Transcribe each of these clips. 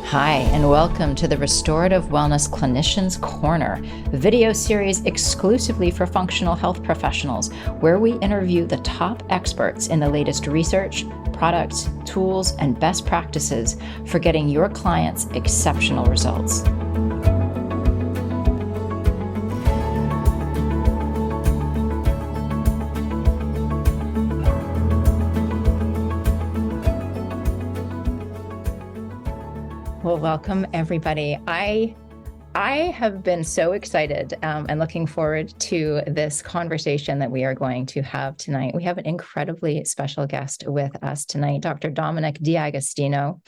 Hi, and welcome to the Restorative Wellness Clinicians Corner, a video series exclusively for functional health professionals, where we interview the top experts in the latest research, products, tools, and best practices for getting your clients exceptional results. Well, welcome everybody. I have been so excited and looking forward to this conversation that we are going to have tonight. We have an incredibly special guest with us tonight, Dr. Dominic D'Agostino.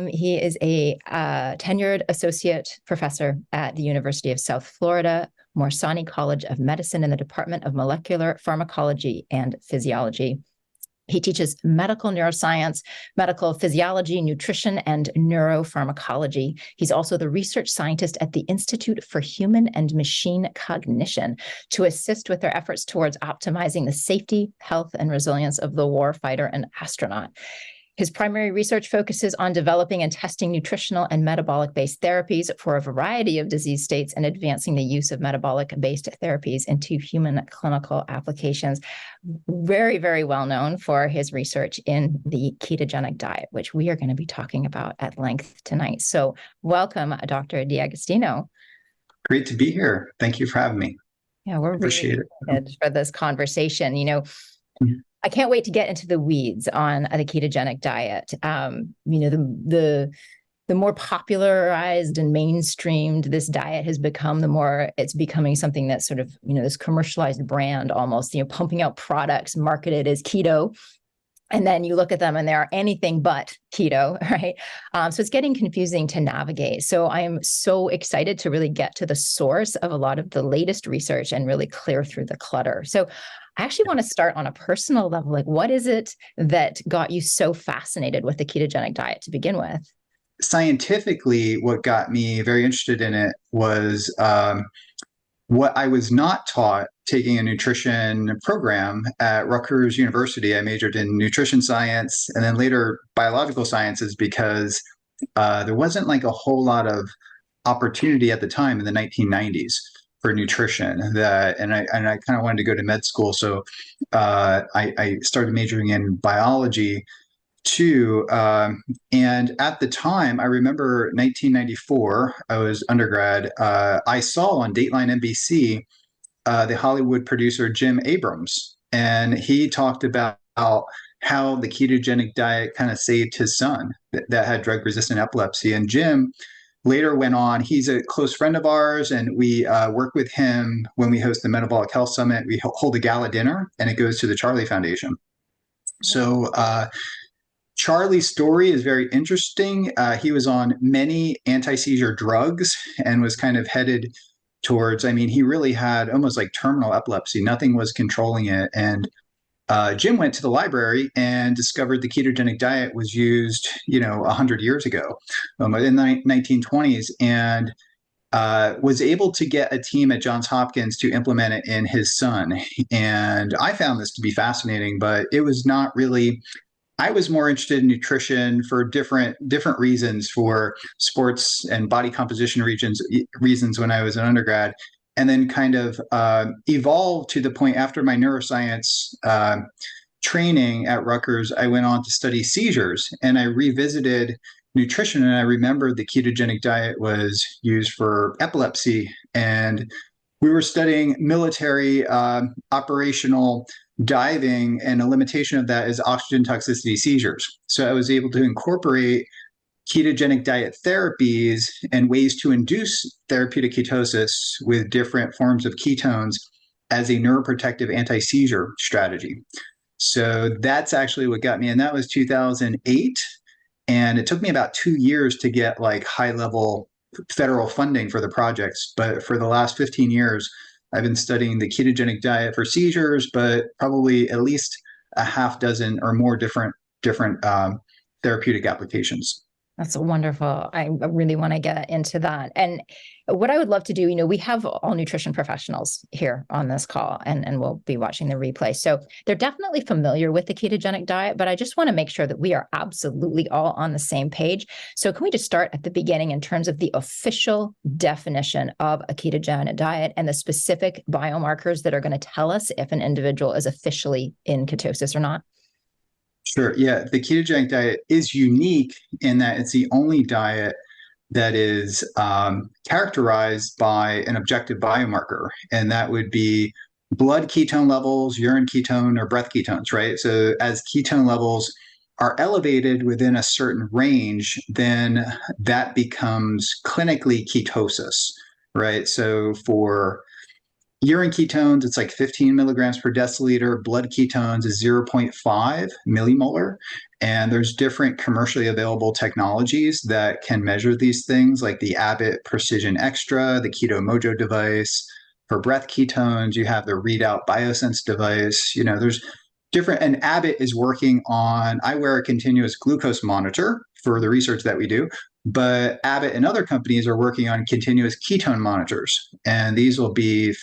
He is a tenured associate professor at the University of South Florida, Morsani College of Medicine in the Department of Molecular Pharmacology and Physiology. He teaches medical neuroscience, medical physiology, nutrition, and neuropharmacology. He's also the research scientist at the Institute for Human and Machine Cognition to assist with their efforts towards optimizing the safety, health, and resilience of the warfighter and astronaut. His primary research focuses on developing and testing nutritional and metabolic-based therapies for a variety of disease states and advancing the use of metabolic-based therapies into human clinical applications. Very, very well known for his research in the ketogenic diet, which we are going to be talking about at length tonight. So welcome, Dr. D'Agostino. Great to be here. Thank you for having me. Yeah, we're Appreciate really excited for this conversation. Mm-hmm. I can't wait to get into the weeds on the ketogenic diet. The more popularized and mainstreamed this diet has become, the more it's becoming something that's sort of, this commercialized brand almost, pumping out products marketed as keto. And then you look at them and they are anything but keto, right? So it's getting confusing to navigate. So I am so excited to really get to the source of a lot of the latest research and really clear through the clutter. So I actually want to start on a personal level. Like, what is it that got you so fascinated with the ketogenic diet to begin with? Scientifically, what got me very interested in it was what I was not taught taking a nutrition program at Rutgers University. I majored in nutrition science and then later biological sciences because there wasn't like a whole lot of opportunity at the time in the 1990s for nutrition. And I kind of wanted to go to med school, so I started majoring in biology too. And at the time, I remember 1994, I was undergrad. I saw on Dateline NBC the Hollywood producer Jim Abrams, and he talked about how the ketogenic diet kind of saved his son that had drug-resistant epilepsy. And Jim later went on, he's a close friend of ours, and we work with him when we host the Metabolic Health Summit. We hold a gala dinner, and it goes to the Charlie Foundation. So Charlie's story is very interesting. He was on many anti-seizure drugs and was kind of headed towards, he really had almost like terminal epilepsy. Nothing was controlling it. And Jim went to the library and discovered the ketogenic diet was used, 100 years ago in the 1920s, and was able to get a team at Johns Hopkins to implement it in his son. And I found this to be fascinating, but it was not really. I was more interested in nutrition for different reasons, for sports and body composition reasons when I was an undergrad, and then kind of evolved to the point after my neuroscience training at Rutgers. I went on to study seizures, and I revisited nutrition, and I remembered the ketogenic diet was used for epilepsy, and we were studying military operational diving, and a limitation of that is oxygen toxicity seizures. So I was able to incorporate ketogenic diet therapies and ways to induce therapeutic ketosis with different forms of ketones as a neuroprotective anti-seizure strategy. So that's actually what got me, and that was 2008. And it took me about 2 years to get like high-level federal funding for the projects. But for the last 15 years, I've been studying the ketogenic diet for seizures, but probably at least a half dozen or more different therapeutic applications. That's wonderful. I really want to get into that. And what I would love to do, we have all nutrition professionals here on this call, and we'll be watching the replay. So they're definitely familiar with the ketogenic diet, but I just want to make sure that we are absolutely all on the same page. So can we just start at the beginning in terms of the official definition of a ketogenic diet and the specific biomarkers that are going to tell us if an individual is officially in ketosis or not? Sure. Yeah. The ketogenic diet is unique in that it's the only diet that is characterized by an objective biomarker, and that would be blood ketone levels, urine ketone, or breath ketones, right? So as ketone levels are elevated within a certain range, then that becomes clinically ketosis, right? So for urine ketones, it's like 15 milligrams per deciliter. Blood ketones is 0.5 millimolar. And there's different commercially available technologies that can measure these things, like the Abbott Precision Extra, the Keto Mojo device. For breath ketones, you have the Readout Biosense device. There's different, and Abbott is working on, I wear a continuous glucose monitor for the research that we do, but Abbott and other companies are working on continuous ketone monitors. And these will be,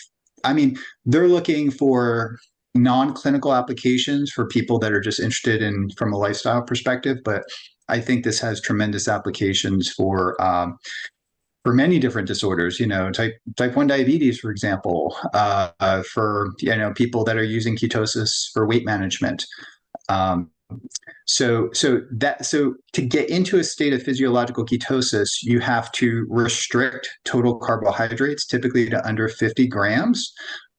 they're looking for non-clinical applications for people that are just interested in from a lifestyle perspective. But I think this has tremendous applications for many different disorders. Type 1 diabetes, for example, for people that are using ketosis for weight management. So to get into a state of physiological ketosis, you have to restrict total carbohydrates, typically to under 50 grams.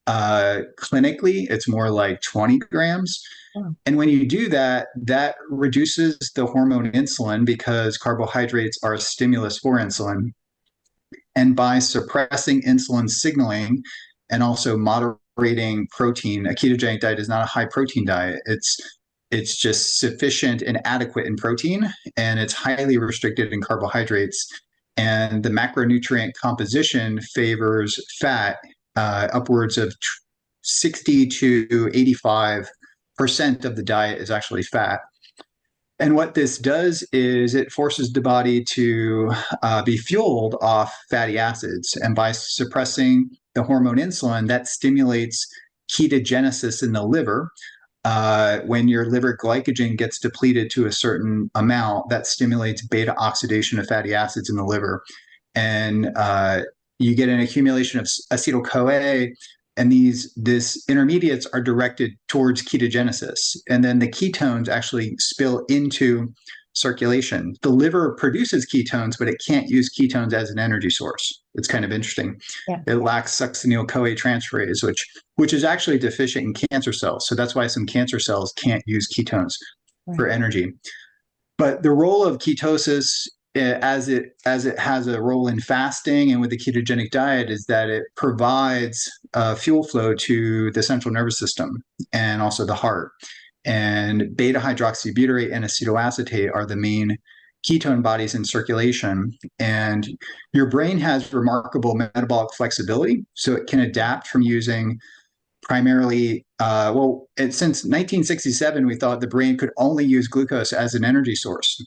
Clinically, it's more like 20 grams. Oh. And when you do that, that reduces the hormone insulin because carbohydrates are a stimulus for insulin. And by suppressing insulin signaling and also moderating protein, a ketogenic diet is not a high protein diet. It's just sufficient and adequate in protein, and it's highly restricted in carbohydrates. And the macronutrient composition favors fat, upwards of 60 to 85% of the diet is actually fat. And what this does is it forces the body to be fueled off fatty acids. And by suppressing the hormone insulin, that stimulates ketogenesis in the liver. When your liver glycogen gets depleted to a certain amount, that stimulates beta oxidation of fatty acids in the liver. And you get an accumulation of acetyl-CoA, and these intermediates are directed towards ketogenesis. And then the ketones actually spill into circulation. The liver produces ketones, but it can't use ketones as an energy source. It's kind of interesting. Yeah. It lacks succinyl-CoA transferase, which is actually deficient in cancer cells. So that's why some cancer cells can't use ketones for energy. But the role of ketosis, as it has a role in fasting and with the ketogenic diet, is that it provides fuel flow to the central nervous system and also the heart. And beta hydroxybutyrate and acetoacetate are the main ketone bodies in circulation. And your brain has remarkable metabolic flexibility, so it can adapt from using primarily, since 1967, we thought the brain could only use glucose as an energy source.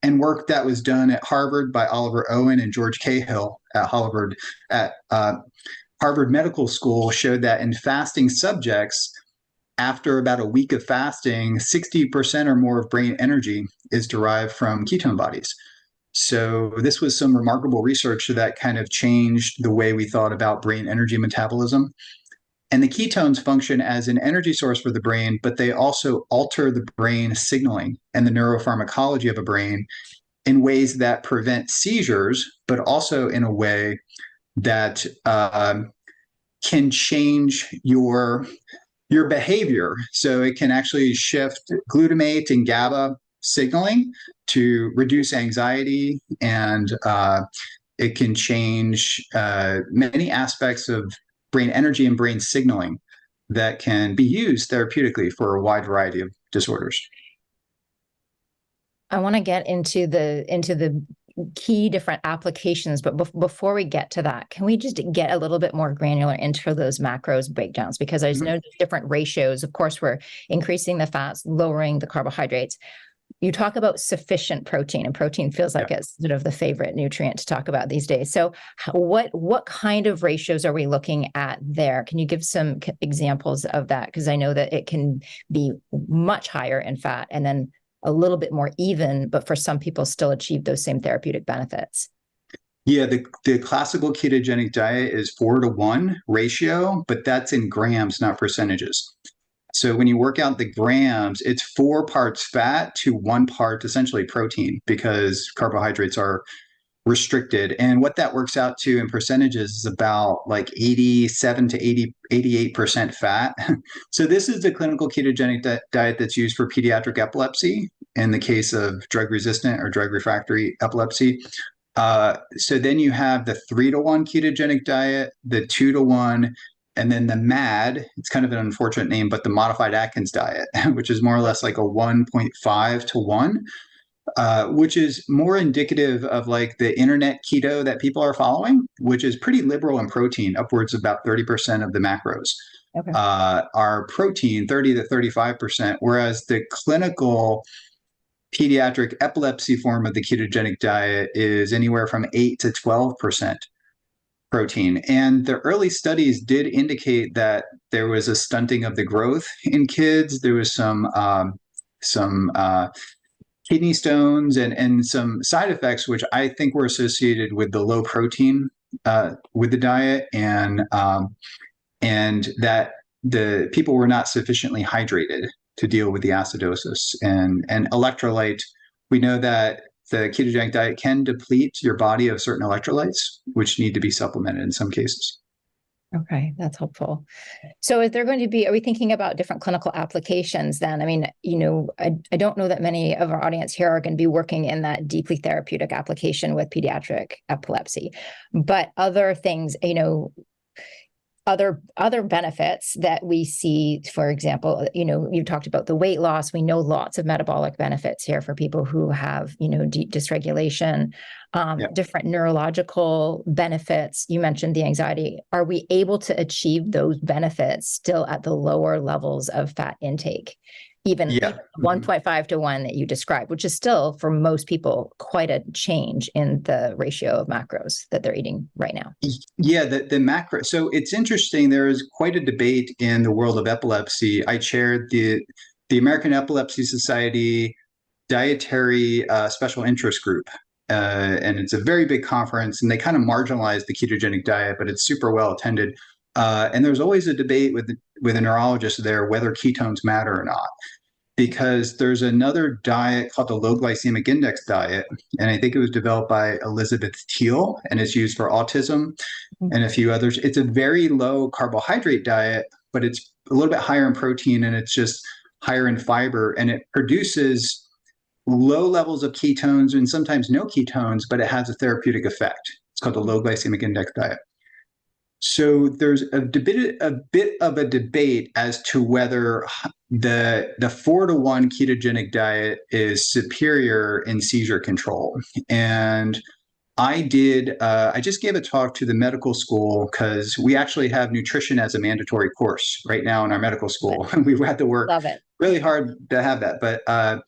And work that was done at Harvard by Oliver Owen and George Cahill at Harvard Medical School showed that in fasting subjects, after about a week of fasting, 60% or more of brain energy is derived from ketone bodies. So this was some remarkable research that kind of changed the way we thought about brain energy metabolism. And the ketones function as an energy source for the brain, but they also alter the brain signaling and the neuropharmacology of a brain in ways that prevent seizures, but also in a way that can change your behavior. So it can actually shift glutamate and GABA signaling to reduce anxiety, and it can change many aspects of brain energy and brain signaling that can be used therapeutically for a wide variety of disorders. I want to get into the key different applications, but before we get to that, can we just get a little bit more granular into those macros breakdowns? Because I know different ratios. Of course, we're increasing the fats, lowering the carbohydrates. you talk about sufficient protein, and protein feels like it's sort of the favorite nutrient to talk about these days. So what kind of ratios are we looking at there? Can you give some examples of that? Because I know that it can be much higher in fat and then a little bit more even, but for some people still achieve those same therapeutic benefits. Yeah, the classical ketogenic diet is 4-to-1 ratio, but that's in grams, not percentages. So when you work out the grams, it's 4 parts fat to 1 part essentially protein, because carbohydrates are restricted. And what that works out to in percentages is about like 87 to 88% fat. So this is the clinical ketogenic diet that's used for pediatric epilepsy in the case of drug resistant or drug refractory epilepsy. So then you have the 3-to-1 ketogenic diet, the 2-to-1, and then the MAD. It's kind of an unfortunate name, but the modified Atkins diet, which is more or less like a 1.5-to-1, which is more indicative of like the internet keto that people are following, which is pretty liberal in protein. Upwards of about 30% of the macros are protein, 30 to 35%, whereas the clinical pediatric epilepsy form of the ketogenic diet is anywhere from 8 to 12% protein. And the early studies did indicate that there was a stunting of the growth in kids. There was some kidney stones and some side effects, which I think were associated with the low protein with the diet, and that the people were not sufficiently hydrated to deal with the acidosis and electrolyte. We know that the ketogenic diet can deplete your body of certain electrolytes, which need to be supplemented in some cases. Okay, that's helpful. So are we thinking about different clinical applications then? I mean, I don't know that many of our audience here are going to be working in that deeply therapeutic application with pediatric epilepsy, but other things, other benefits that we see, for example, you talked about the weight loss. We know lots of metabolic benefits here for people who have, deep dysregulation, different neurological benefits. You mentioned the anxiety. Are we able to achieve those benefits still at the lower levels of fat intake? Even 1.5 to 1 that you described, which is still for most people quite a change in the ratio of macros that they're eating right now. Yeah, the macro. So it's interesting. There is quite a debate in the world of epilepsy. I chaired the American Epilepsy Society Dietary Special Interest Group, and it's a very big conference. And they kind of marginalized the ketogenic diet, but it's super well attended. And there's always a debate with a neurologist there whether ketones matter or not, because there's another diet called the low glycemic index diet, and I think it was developed by Elizabeth Thiel, and it's used for autism and a few others. It's a very low carbohydrate diet, but it's a little bit higher in protein, and it's just higher in fiber, and it produces low levels of ketones and sometimes no ketones, but it has a therapeutic effect. It's called the low glycemic index diet. So there's a bit of a debate as to whether the 4-to-1 ketogenic diet is superior in seizure control. And I just gave a talk to the medical school, because we actually have nutrition as a mandatory course right now in our medical school. We've had to work really hard to have that. But and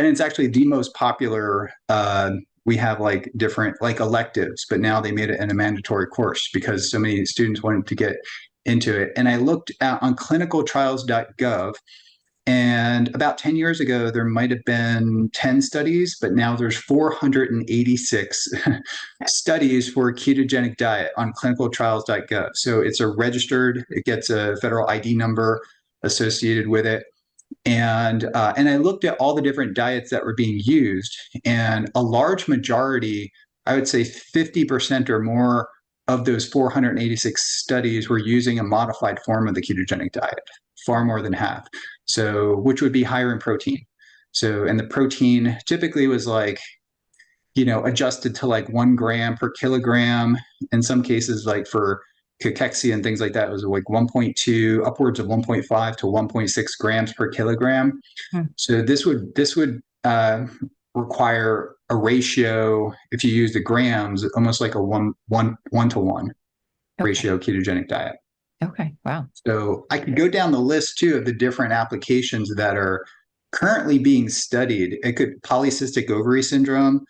it's actually the most popular. We have like different like electives, but now they made it in a mandatory course because so many students wanted to get into it. And I looked on clinicaltrials.gov, and about 10 years ago, there might have been 10 studies, but now there's 486 studies for a ketogenic diet on clinicaltrials.gov. So it's it gets a federal ID number associated with it. And I looked at all the different diets that were being used, and a large majority, I would say 50% or more of those 486 studies were using a modified form of the ketogenic diet, far more than half. So, which would be higher in protein. So, and the protein typically was like, adjusted to like 1 gram per kilogram. In some cases, like for cachexia and things like that, was like 1.2, upwards of 1.5 to 1.6 grams per kilogram. So this would require a ratio, if you use the grams, almost like a 1-to-1 ratio ketogenic diet. Okay. Wow. So I could go down the list too of the different applications that are currently being studied. It could polycystic ovary syndrome,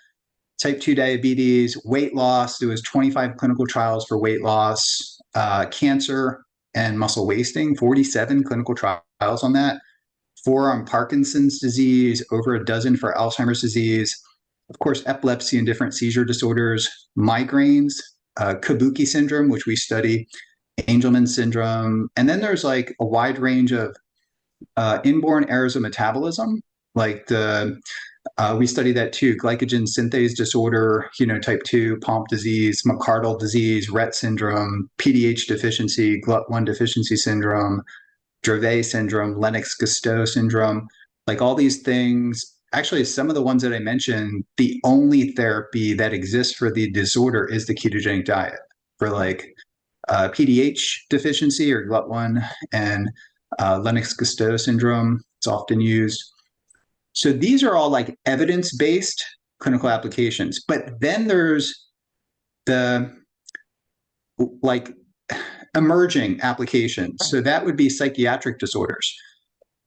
type 2 diabetes, weight loss. There was 25 clinical trials for weight loss, cancer and muscle wasting, 47 clinical trials on that, 4 on Parkinson's disease, over a dozen for Alzheimer's disease, of course, epilepsy and different seizure disorders, migraines, Kabuki syndrome, which we study, Angelman syndrome. And then there's like a wide range of inborn errors of metabolism, like we study that too, glycogen synthase disorder, type 2, Pompe disease, McArdle disease, Rett syndrome, PDH deficiency, GLUT1 deficiency syndrome, Dravet syndrome, Lennox-Gastaut syndrome, like all these things. Actually, some of the ones that I mentioned, the only therapy that exists for the disorder is the ketogenic diet for like PDH deficiency or GLUT1 and Lennox-Gastaut syndrome. It's often used. So these are all like evidence-based clinical applications. But then there's the like emerging applications. So that would be psychiatric disorders.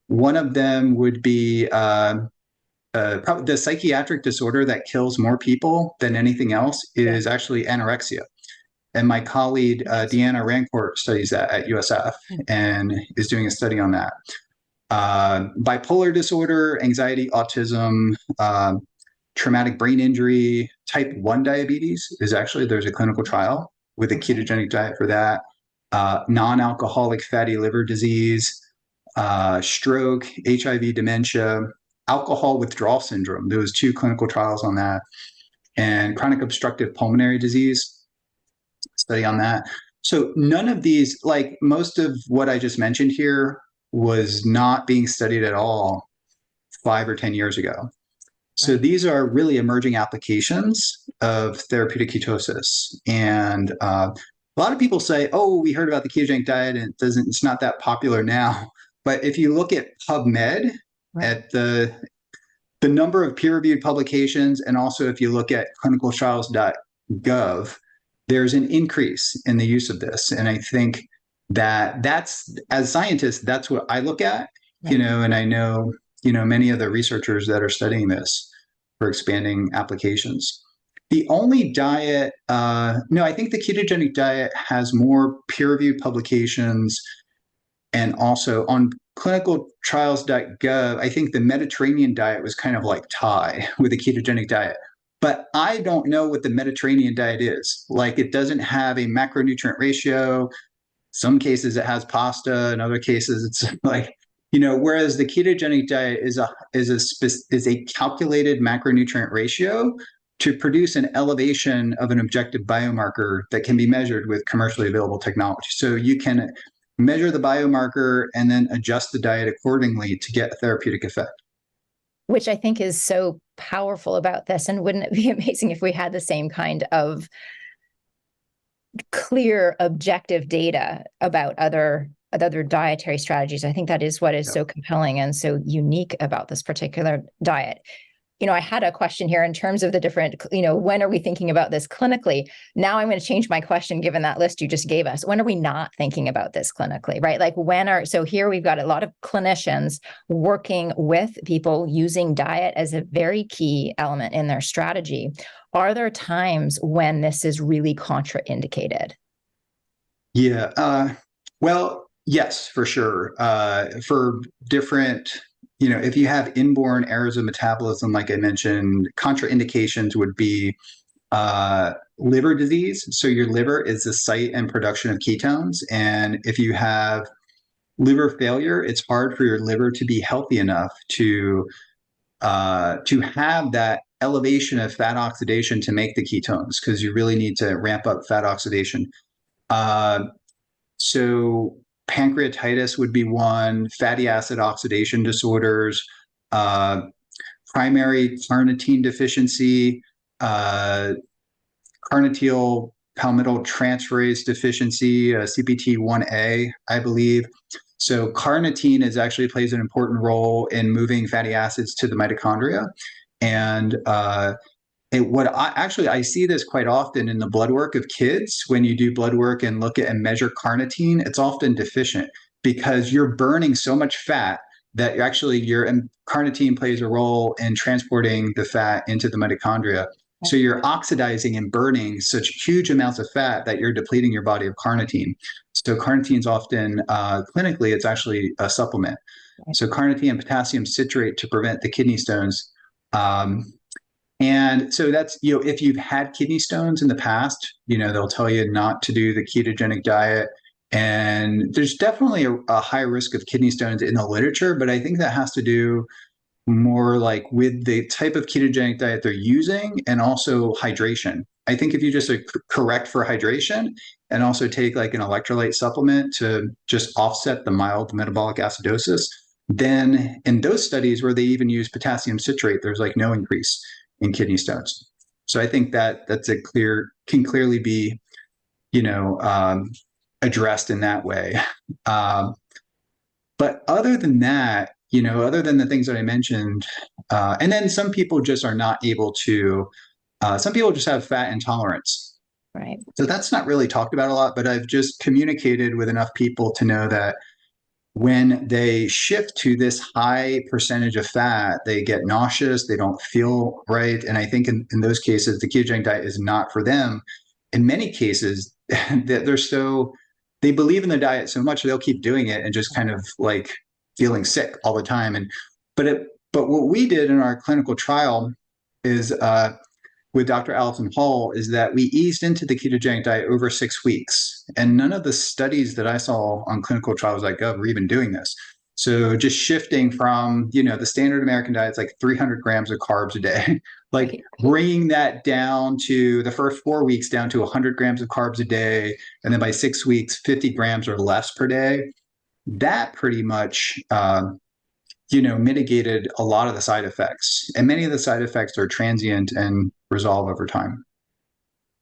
One of them would be probably the psychiatric disorder that kills more people than anything else is actually anorexia. And my colleague, Deanna Rancourt, studies that at USF and is doing a study on that. Bipolar disorder, anxiety, autism, traumatic brain injury, type 1 diabetes is actually, there's a clinical trial with a ketogenic diet for that. Non-alcoholic fatty liver disease, stroke, HIV, dementia, alcohol withdrawal syndrome. There was 2 clinical trials on that. And chronic obstructive pulmonary disease, study on that. So none of these, like most of what I just mentioned here, was not being studied at all 5 or 10 years ago. So these are really emerging applications of therapeutic ketosis. And a lot of people say, oh, we heard about the ketogenic diet and it's not that popular now. But if you look at PubMed, at the number of peer-reviewed publications, and also if you look at clinicaltrials.gov, there's an increase in the use of this. And I think that's, as scientists, that's what I look at, and I know, many of the researchers that are studying this for expanding applications. The only diet, I think the ketogenic diet has more peer-reviewed publications, and also on clinicaltrials.gov, I think the Mediterranean diet was kind of like tie with the ketogenic diet. But I don't know what the Mediterranean diet is. Like, it doesn't have a macronutrient ratio. Some cases it has pasta, in other cases it's like, whereas the ketogenic diet is a calculated macronutrient ratio to produce an elevation of an objective biomarker that can be measured with commercially available technology. So you can measure the biomarker and then adjust the diet accordingly to get a therapeutic effect. Which I think is so powerful about this. And wouldn't it be amazing if we had the same kind of clear, objective data about other dietary strategies? I think that is what is so compelling and so unique about this particular diet. I had a question here in terms of the different, when are we thinking about this clinically? Now I'm going to change my question given that list you just gave us. When are we not thinking about this clinically, right? Like so here we've got a lot of clinicians working with people using diet as a very key element in their strategy. Are there times when this is really contraindicated? Yeah, well, yes, for sure. For different, if you have inborn errors of metabolism, like I mentioned, contraindications would be liver disease. So your liver is the site and production of ketones. And if you have liver failure, it's hard for your liver to be healthy enough to have that elevation of fat oxidation to make the ketones, because you really need to ramp up fat oxidation. So pancreatitis would be one, fatty acid oxidation disorders, primary carnitine deficiency, carnitine palmityl transferase deficiency, CPT1A, I believe. So carnitine actually plays an important role in moving fatty acids to the mitochondria. And I see this quite often in the blood work of kids. When you do blood work and look at and measure carnitine, it's often deficient because you're burning so much fat that actually and carnitine plays a role in transporting the fat into the mitochondria. So you're oxidizing and burning such huge amounts of fat that you're depleting your body of carnitine. So carnitine is often, clinically, it's actually a supplement. So carnitine and potassium citrate to prevent the kidney stones. And so that's, if you've had kidney stones in the past, they'll tell you not to do the ketogenic diet. And there's definitely a high risk of kidney stones in the literature, but I think that has to do more like with the type of ketogenic diet they're using and also hydration. I think if you just correct for hydration and also take like an electrolyte supplement to just offset the mild metabolic acidosis, then in those studies where they even use potassium citrate, there's like no increase in kidney stones. So I think that's can clearly be, addressed in that way. But other than that, other than the things that I mentioned, and then some people just are not able to, some people just have fat intolerance. Right. So that's not really talked about a lot, but I've just communicated with enough people to know that when they shift to this high percentage of fat, they get nauseous, they don't feel right. And I think in those cases, the ketogenic diet is not for them. In many cases, that they believe in the diet so much, they'll keep doing it and just kind of like feeling sick all the time. But what we did in our clinical trial is with Dr. Allison Hall is that we eased into the ketogenic diet over 6 weeks. And none of the studies that I saw on clinicaltrials.gov were even doing this. So just shifting from, the standard American diet is like 300 grams of carbs a day, like bringing that down to the first 4 weeks down to 100 grams of carbs a day. And then by 6 weeks, 50 grams or less per day. That pretty much, mitigated a lot of the side effects. And many of the side effects are transient and resolve over time.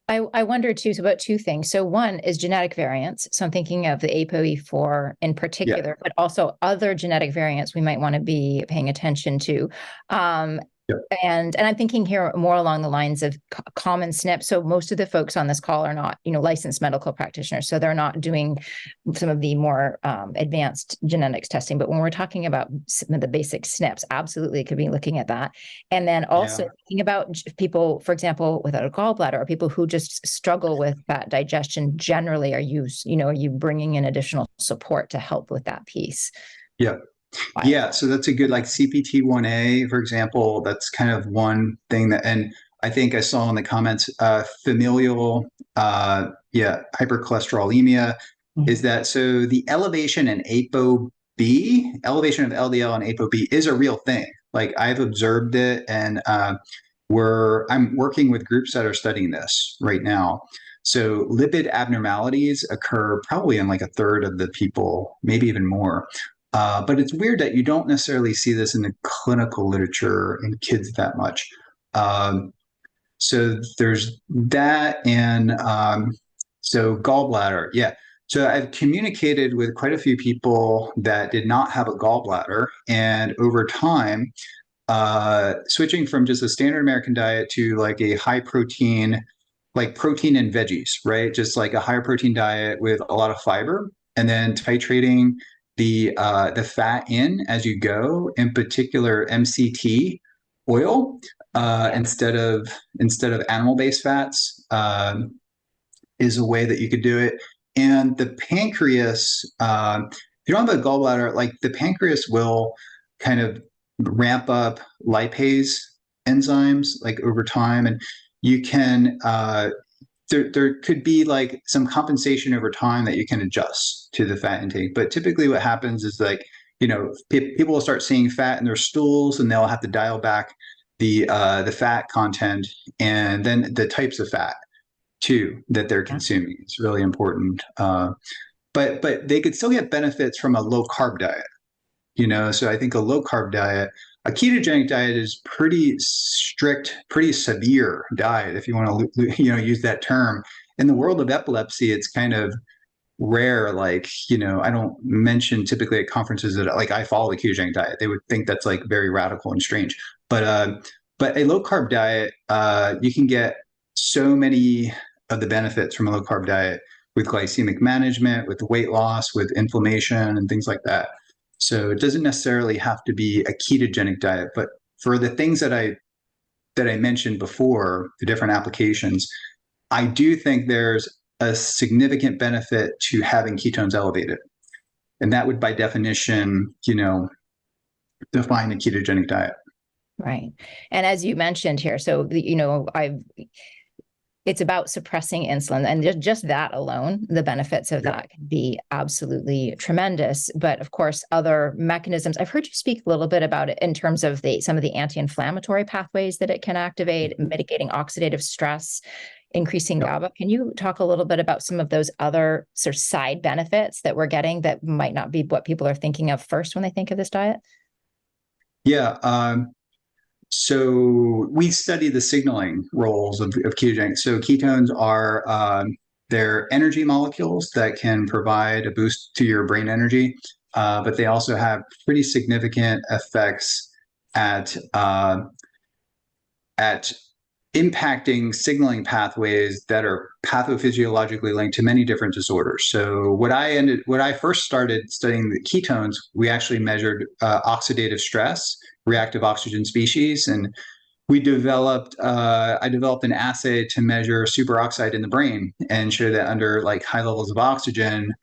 I wonder too about two things. So one is genetic variants. So I'm thinking of the ApoE4 in particular, but also other genetic variants we might want to be paying attention to. And I'm thinking here more along the lines of common SNPs. So most of the folks on this call are not, licensed medical practitioners. So they're not doing some of the more advanced genetics testing. But when we're talking about some of the basic SNPs, absolutely could be looking at that. And then also thinking about people, for example, without a gallbladder, or people who just struggle with fat digestion generally. Are you bringing in additional support to help with that piece? Yeah. Yeah, so that's a good, like CPT1A, for example, that's kind of one thing that, and I think I saw in the comments, familial, hypercholesterolemia, is that, so the elevation in ApoB, elevation of LDL and ApoB is a real thing. Like I've observed it, and I'm working with groups that are studying this right now. So lipid abnormalities occur probably in like a third of the people, maybe even more. But it's weird that you don't necessarily see this in the clinical literature in kids that much. So there's that, and so gallbladder, yeah. So I've communicated with quite a few people that did not have a gallbladder, and over time, switching from just a standard American diet to like a high protein, like protein and veggies, right? Just like a higher protein diet with a lot of fiber, and then titrating the fat in as you go, in particular MCT oil, instead of animal-based fats, is a way that you could do it. And the pancreas, if you don't have a gallbladder, like the pancreas will kind of ramp up lipase enzymes like over time, and you can there could be like some compensation over time that you can adjust to the fat intake. But typically what happens is like, people will start seeing fat in their stools, and they'll have to dial back the fat content, and then the types of fat too that they're consuming. It's really important. But they could still get benefits from a low carb diet, so I think a low carb diet, a ketogenic diet is pretty strict, pretty severe diet, if you want to, use that term. In the world of epilepsy, it's kind of rare. Like, I don't mention typically at conferences that like I follow the ketogenic diet. They would think that's like very radical and strange. But a low carb diet, you can get so many of the benefits from a low carb diet with glycemic management, with weight loss, with inflammation, and things like that. So it doesn't necessarily have to be a ketogenic diet, but for the things that I mentioned before, the different applications, I do think there's a significant benefit to having ketones elevated. And that would, by definition, define a ketogenic diet. Right. And as you mentioned here, so, it's about suppressing insulin, and just that alone, the benefits of that can be absolutely tremendous. But of course, other mechanisms, I've heard you speak a little bit about it in terms of some of the anti-inflammatory pathways that it can activate, mitigating oxidative stress, increasing GABA. Can you talk a little bit about some of those other sort of side benefits that we're getting that might not be what people are thinking of first when they think of this diet? Yeah. So we study the signaling roles of ketogenic. So ketones are they're energy molecules that can provide a boost to your brain energy, but they also have pretty significant effects at impacting signaling pathways that are pathophysiologically linked to many different disorders. So when I first started studying the ketones, we actually measured oxidative stress, reactive oxygen species, and I developed an assay to measure superoxide in the brain and show that under like high levels of oxygen,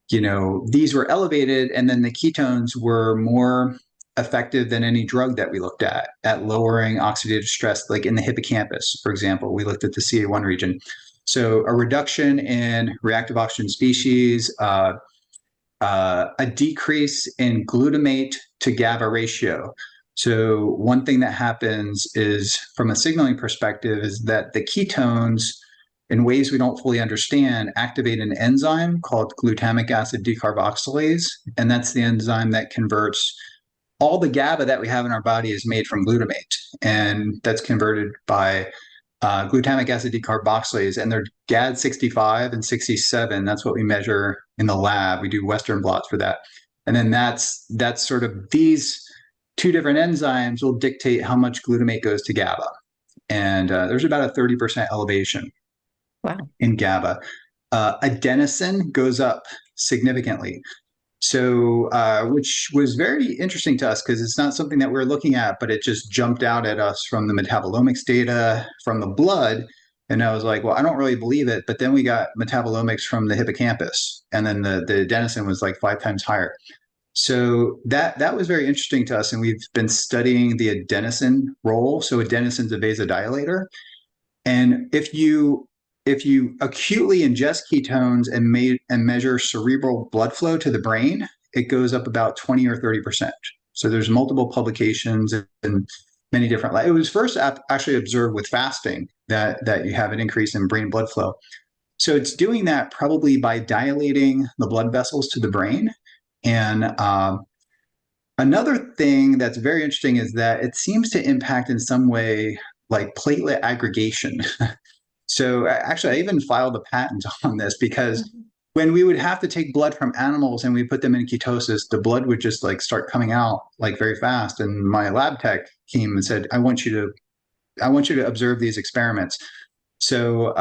these were elevated, and then the ketones were more effective than any drug that we looked at lowering oxidative stress, like in the hippocampus, for example. We looked at the CA1 region. So a reduction in reactive oxygen species, a decrease in glutamate to GABA ratio. So one thing that happens is, from a signaling perspective, is that the ketones, in ways we don't fully understand, activate an enzyme called glutamic acid decarboxylase, and that's the enzyme that converts all the GABA that we have in our body is made from glutamate, and that's converted by glutamic acid decarboxylase, and they're GAD65 and 67. That's what we measure in the lab. We do Western blots for that. And then that's sort of these two different enzymes will dictate how much glutamate goes to GABA. And there's about a 30% elevation in GABA. Adenosine goes up significantly. So, which was very interesting to us because it's not something that we're looking at, but it just jumped out at us from the metabolomics data from the blood. And I was like, well, I don't really believe it. But then we got metabolomics from the hippocampus, and then the adenosine was like 5 times higher. So that was very interesting to us. And we've been studying the adenosine role. So adenosine's a vasodilator. And if you acutely ingest ketones and measure cerebral blood flow to the brain, it goes up about 20 or 30%. So there's multiple publications and many different. It was first actually observed with fasting that you have an increase in brain blood flow. So it's doing that probably by dilating the blood vessels to the brain. And another thing that's very interesting is that it seems to impact in some way like platelet aggregation. So actually, I even filed a patent on this because when we would have to take blood from animals and we put them in ketosis, the blood would just like start coming out like very fast. And my lab tech came and said, I want you to observe these experiments. So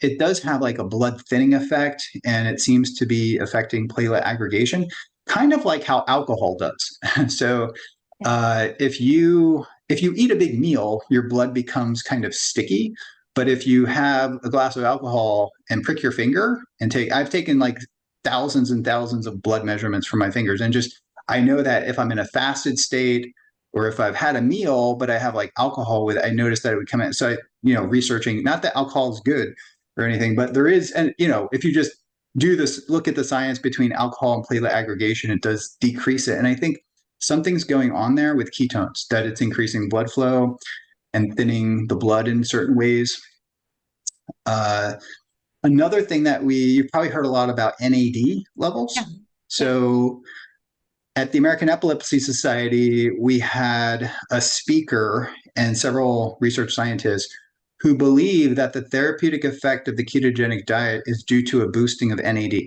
it does have like a blood thinning effect, and it seems to be affecting platelet aggregation, kind of like how alcohol does. So if you eat a big meal, your blood becomes kind of sticky. But if you have a glass of alcohol and prick your finger and I've taken like thousands and thousands of blood measurements from my fingers, and I know that if I'm in a fasted state or if I've had a meal, but I have like alcohol with it, I noticed that it would come in. So researching, not that alcohol is good or anything, but there is, and if you just do this, look at the science between alcohol and platelet aggregation, it does decrease it. And I think something's going on there with ketones, that it's increasing blood flow and thinning the blood in certain ways. Another thing that you've probably heard a lot about NAD levels. Yeah. So at the American Epilepsy Society, we had a speaker and several research scientists who believe that the therapeutic effect of the ketogenic diet is due to a boosting of NAD.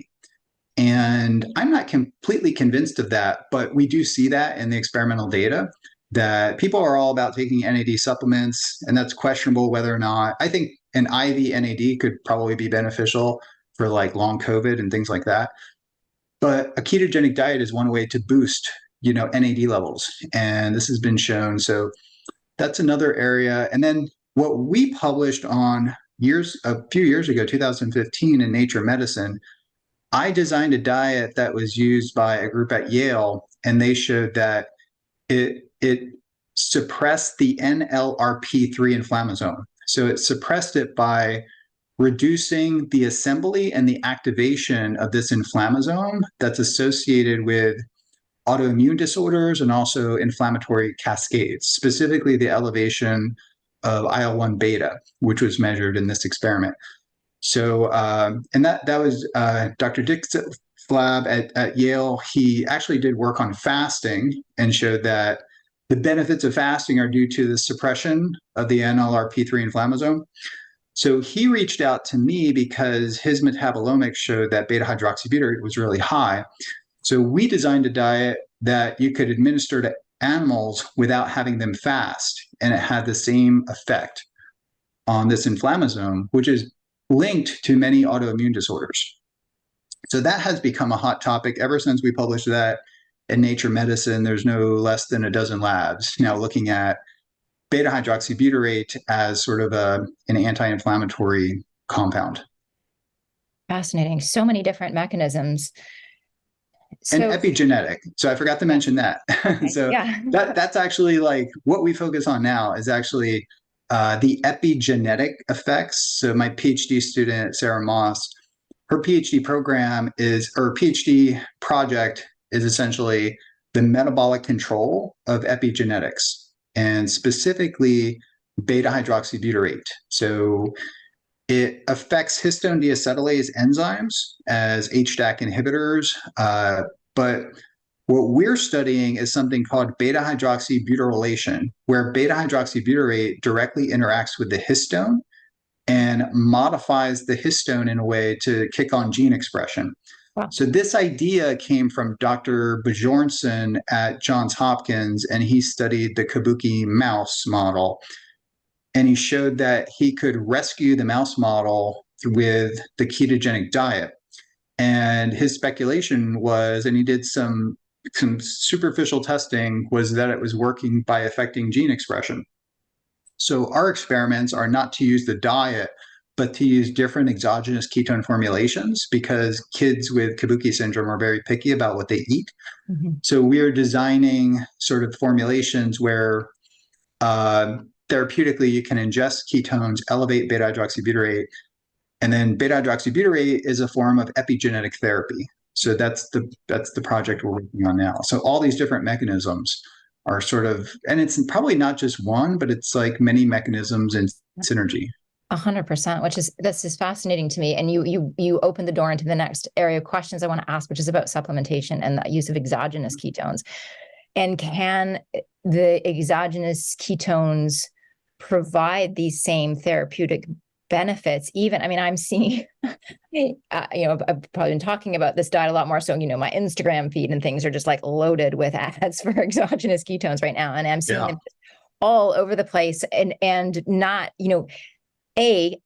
And I'm not completely convinced of that, but we do see that in the experimental data, that people are all about taking NAD supplements, and that's questionable whether or not. I think an IV NAD could probably be beneficial for like long COVID and things like that. But a ketogenic diet is one way to boost, NAD levels. And this has been shown. So that's another area. And then what we published on a few years ago, 2015 in Nature Medicine, I designed a diet that was used by a group at Yale, and they showed that it suppressed the NLRP3 inflammasome. So it suppressed it by reducing the assembly and the activation of this inflammasome that's associated with autoimmune disorders and also inflammatory cascades, specifically the elevation of IL-1 beta, which was measured in this experiment. So, and that was Dr. Dick's lab at Yale. He actually did work on fasting and showed that the benefits of fasting are due to the suppression of the NLRP3 inflammasome. So he reached out to me because his metabolomics showed that beta hydroxybutyrate was really high. So we designed a diet that you could administer to animals without having them fast, and it had the same effect on this inflammasome, which is linked to many autoimmune disorders. So that has become a hot topic ever since we published that in Nature Medicine. There's no less than a dozen labs now looking at beta hydroxybutyrate as sort of an anti-inflammatory compound. Fascinating. So many different mechanisms. And epigenetic. So I forgot to mention that. Okay, so yeah. That's actually like what we focus on now is actually the epigenetic effects. So my PhD student, Sarah Moss, her PhD PhD project is essentially the metabolic control of epigenetics, and specifically beta hydroxybutyrate. So it affects histone deacetylase enzymes as HDAC inhibitors. But what we're studying is something called beta hydroxybutyrylation, where beta hydroxybutyrate directly interacts with the histone and modifies the histone in a way to kick on gene expression. Wow. So this idea came from Dr. Bjornson at Johns Hopkins, and he studied the kabuki mouse model. And he showed that he could rescue the mouse model with the ketogenic diet. And his speculation was, and he did some superficial testing, was that it was working by affecting gene expression. So our experiments are not to use the diet, but to use different exogenous ketone formulations, because kids with kabuki syndrome are very picky about what they eat. Mm-hmm. So we are designing sort of formulations where therapeutically you can ingest ketones, elevate beta hydroxybutyrate, and then beta hydroxybutyrate is a form of epigenetic therapy. So that's the project we're working on now. So all these different mechanisms are sort of, and it's probably not just one, but it's like many mechanisms in synergy. 100%, this is fascinating to me. And you opened the door into the next area of questions I want to ask, which is about supplementation and the use of exogenous ketones. And can the exogenous ketones provide these same therapeutic benefits? Even, I mean, I'm seeing, I've probably been talking about this diet a lot more. So, my Instagram feed and things are just like loaded with ads for exogenous ketones right now. And I'm seeing them all over the place, and not, A,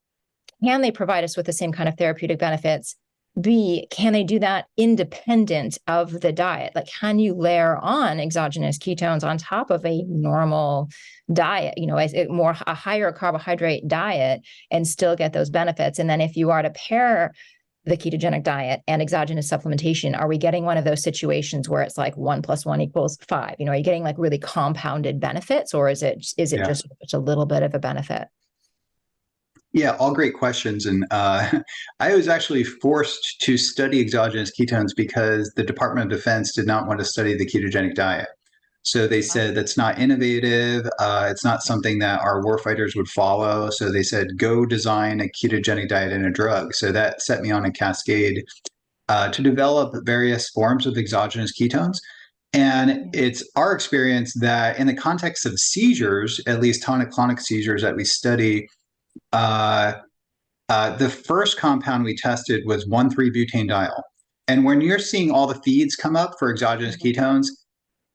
can they provide us with the same kind of therapeutic benefits? B, can they do that independent of the diet? Like, can you layer on exogenous ketones on top of a normal diet, a higher carbohydrate diet, and still get those benefits? And then if you are to pair the ketogenic diet and exogenous supplementation, are we getting one of those situations where it's like 1 + 1 = 5? Are you getting like really compounded benefits, or is it just a little bit of a benefit? Yeah, all great questions. And I was actually forced to study exogenous ketones because the Department of Defense did not want to study the ketogenic diet. So they said that's not innovative. It's not something that our warfighters would follow. So they said, go design a ketogenic diet and a drug. So that set me on a cascade to develop various forms of exogenous ketones. And it's our experience that in the context of seizures, at least tonic-clonic seizures that we study, the first compound we tested was 1,3-butanediol. And when you're seeing all the feeds come up for exogenous ketones,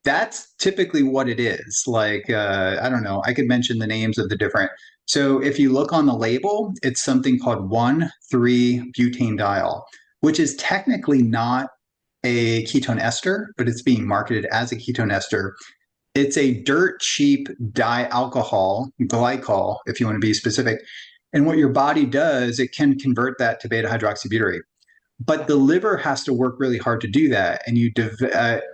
that's typically what it is. Like, I don't know, I could mention the names of the different. So if you look on the label, it's something called 1,3-butanediol, which is technically not a ketone ester, but it's being marketed as a ketone ester. It's a dirt cheap dialcohol, glycol, if you want to be specific. And what your body does, it can convert that to beta hydroxybutyrate. But the liver has to work really hard to do that. And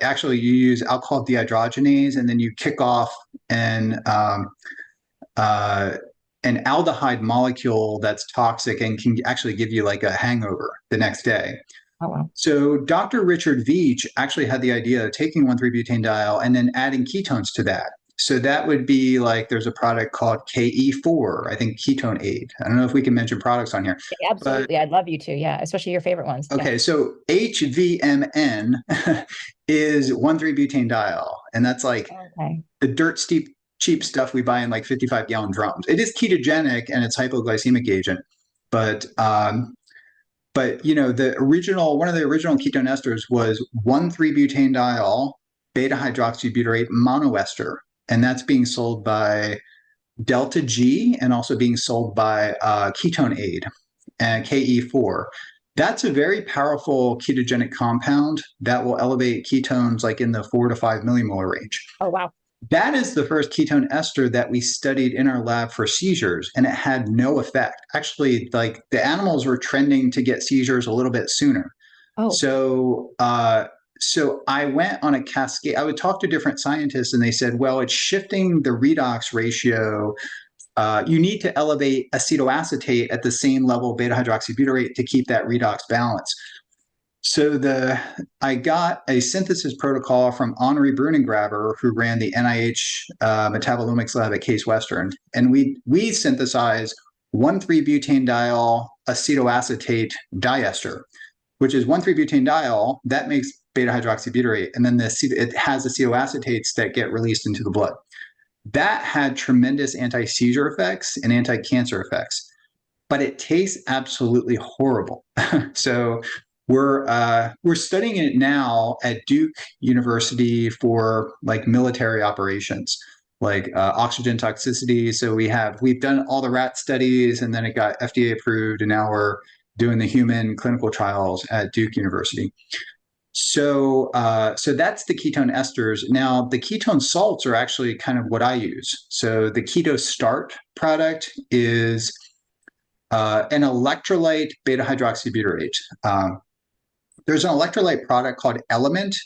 actually you use alcohol dehydrogenase, and then you kick off an aldehyde molecule that's toxic and can actually give you like a hangover the next day. Oh, wow. So Dr. Richard Veach actually had the idea of taking 1,3-butanediol and then adding ketones to that. So that would be like, there's a product called KE4, I think ketone aid. I don't know if we can mention products on here. Absolutely. I'd love you to. Yeah. Especially your favorite ones. Okay. Yeah. So HVMN is 1,3-butanediol. And that's like the dirt cheap stuff we buy in like 55-gallon drums. It is ketogenic and it's hypoglycemic agent, but you know, one of the original ketone esters was 1,3-butanediol beta hydroxybutyrate monoester, and that's being sold by Delta G and also being sold by Ketone Aid and KE4. That's a very powerful ketogenic compound that will elevate ketones like in the 4 to 5 millimolar range. Oh, wow. That is the first ketone ester that we studied in our lab for seizures, and it had no effect. Actually, like the animals were trending to get seizures a little bit sooner. Oh. So I went on a cascade. I would talk to different scientists, and they said, well, it's shifting the redox ratio. You need to elevate acetoacetate at the same level of beta hydroxybutyrate to keep that redox balance. So I got a synthesis protocol from Henri Brunengraber, who ran the NIH metabolomics lab at Case Western, and we synthesized 1,3-butanediol acetoacetate diester, which is 1,3-butanediol that makes beta hydroxybutyrate, and then it has acetoacetates that get released into the blood. That had tremendous anti-seizure effects and anti-cancer effects, but it tastes absolutely horrible. So we're studying it now at Duke University for like military operations, like oxygen toxicity. So we've done all the rat studies, and then it got FDA approved, and now we're doing the human clinical trials at Duke University. So that's the ketone esters. Now the ketone salts are actually kind of what I use. So the Keto Start product is an electrolyte beta hydroxybutyrate. There's an electrolyte product called Element.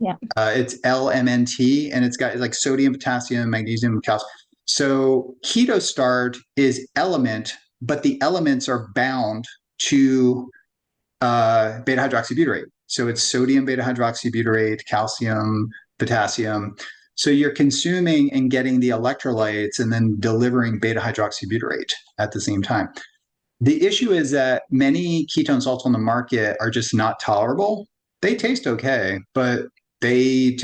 Yeah. It's LMNT, and it's got like sodium, potassium, magnesium, calcium. So Keto Start is Element, but the elements are bound to beta hydroxybutyrate. So it's sodium beta hydroxybutyrate, calcium, potassium. So you're consuming and getting the electrolytes and then delivering beta hydroxybutyrate at the same time. The issue is that many ketone salts on the market are just not tolerable. They taste okay, but they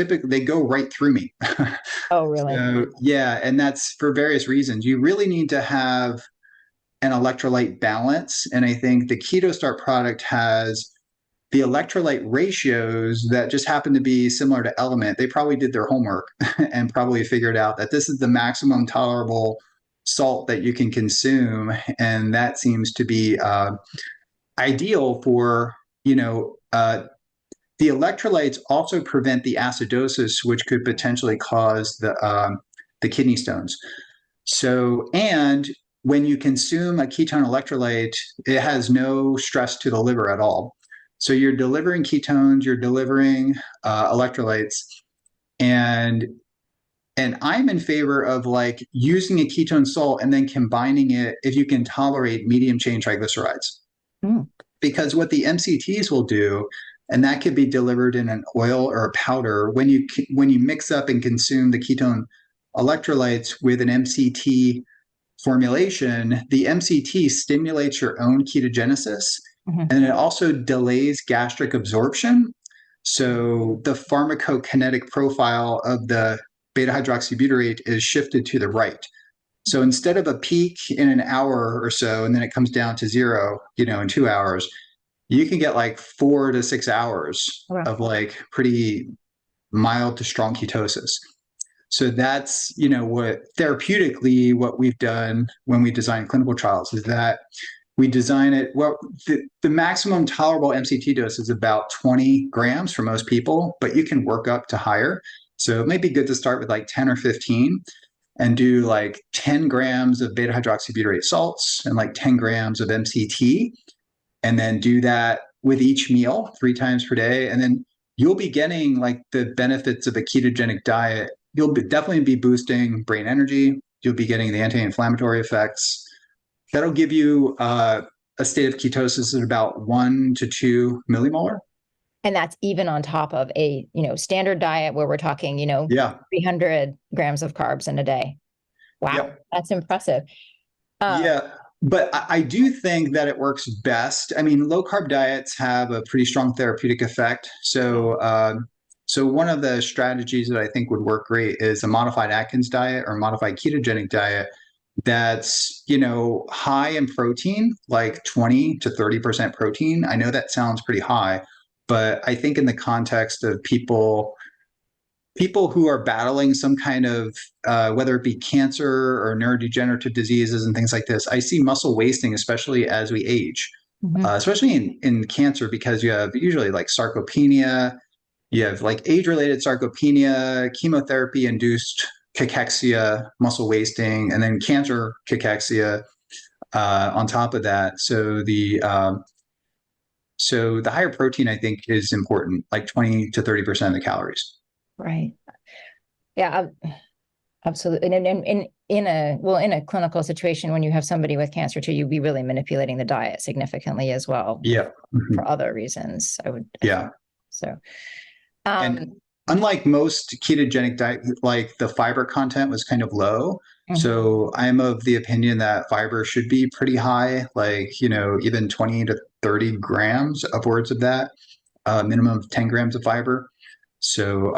go right through me. Oh, really? So, yeah, and that's for various reasons. You really need to have an electrolyte balance, and I think the Keto Start product has the electrolyte ratios that just happen to be similar to Element. They probably did their homework and probably figured out that this is the maximum tolerable salt that you can consume, and that seems to be ideal for, the electrolytes also prevent the acidosis, which could potentially cause the kidney stones. So, and when you consume a ketone electrolyte, it has no stress to the liver at all. So you're delivering ketones, you're delivering electrolytes, and I'm in favor of like using a ketone salt and then combining it if you can tolerate medium chain triglycerides. Because what the MCTs will do, and that could be delivered in an oil or a powder, when you mix up and consume the ketone electrolytes with an MCT formulation, the MCT stimulates your own ketogenesis, and it also delays gastric absorption. So the pharmacokinetic profile of the beta hydroxybutyrate is shifted to the right. So instead of a peak in an hour or so, and then it comes down to zero, in 2 hours, you can get like 4 to 6 hours of like pretty mild to strong ketosis. So that's, what therapeutically what we've done when we design clinical trials is that we design it, well, the maximum tolerable MCT dose is about 20 grams for most people, but you can work up to higher. So it might be good to start with like 10 or 15 and do like 10 grams of beta hydroxybutyrate salts and like 10 grams of MCT, and then do that with each meal 3 times per day. And then you'll be getting like the benefits of a ketogenic diet. You'll definitely be boosting brain energy. You'll be getting the anti-inflammatory effects. That'll give you a state of ketosis at about 1 to 2 millimolar. And that's even on top of a, standard diet where we're talking, Yeah. 300 grams of carbs in a day. Wow. Yep. That's impressive. Yeah. But I do think that it works best. I mean, low carb diets have a pretty strong therapeutic effect. So, so one of the strategies that I think would work great is a modified Atkins diet or modified ketogenic diet that's, high in protein, like 20 to 30% protein. I know that sounds pretty high, but I think in the context of people who are battling some kind of, whether it be cancer or neurodegenerative diseases and things like this, I see muscle wasting, especially as we age, especially in cancer, because you have usually like sarcopenia, you have like age-related sarcopenia, chemotherapy-induced cachexia, muscle wasting, and then cancer cachexia on top of that. So the higher protein, I think, is important, like 20 to 30% of the calories. Right. Yeah, absolutely. And in a clinical situation, when you have somebody with cancer too, you'd be really manipulating the diet significantly as well. Yeah. For other reasons, I would. Yeah. So. And unlike most ketogenic diet, like the fiber content was kind of low. So I'm of the opinion that fiber should be pretty high, like, even 20 to 30 grams, upwards of that, minimum of 10 grams of fiber. So,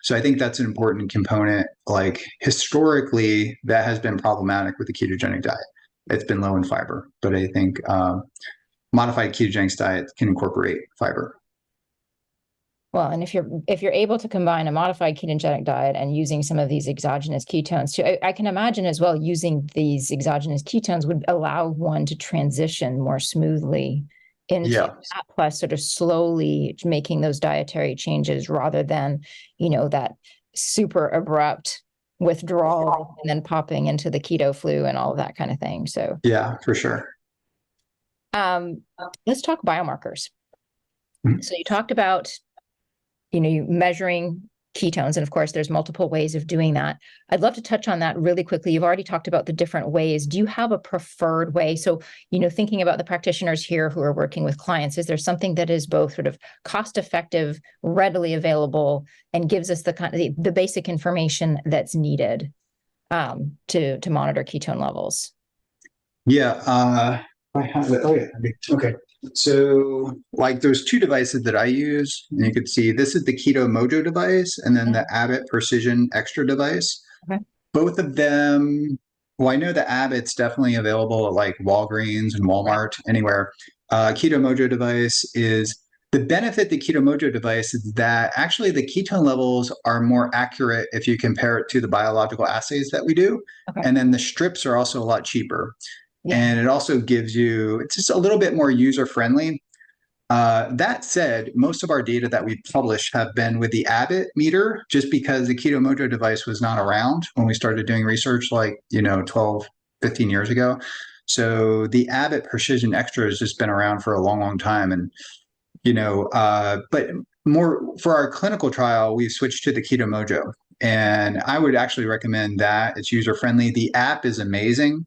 so I think that's an important component. Like historically, that has been problematic with the ketogenic diet. It's been low in fiber, but I think modified ketogenic diet can incorporate fiber. Well, and if you're able to combine a modified ketogenic diet and using some of these exogenous ketones too, I can imagine as well using these exogenous ketones would allow one to transition more smoothly into that, plus sort of slowly making those dietary changes rather than, that super abrupt withdrawal and then popping into the keto flu and all of that kind of thing. So yeah, for sure. Let's talk biomarkers. So you talked about you measuring ketones, and of course there's multiple ways of doing that. I'd love to touch on that really quickly. You've already talked about the different ways. Do you have a preferred way? So, thinking about the practitioners here who are working with clients, is there something that is both sort of cost effective, readily available, and gives us the basic information that's needed to monitor ketone levels? Yeah, I have it. Oh yeah, okay. So like there's 2 devices that I use, and you can see this is the Keto Mojo device and then the Abbott Precision Extra device. Okay. Both of them, well, I know the Abbott's definitely available at like Walgreens and Walmart, anywhere. Keto Mojo device is, the benefit the Keto Mojo device is that actually the ketone levels are more accurate if you compare it to the biological assays that we do. Okay. And then the strips are also a lot cheaper. Yeah. And it also gives you, it's just a little bit more user-friendly. That said, most of our data that we published have been with the Abbott meter, just because the Keto Mojo device was not around when we started doing research, like, 12, 15 years ago. So the Abbott Precision Extra has just been around for a long, long time. And, but more for our clinical trial, we switched to the Keto Mojo. And I would actually recommend that. It's user-friendly. The app is amazing.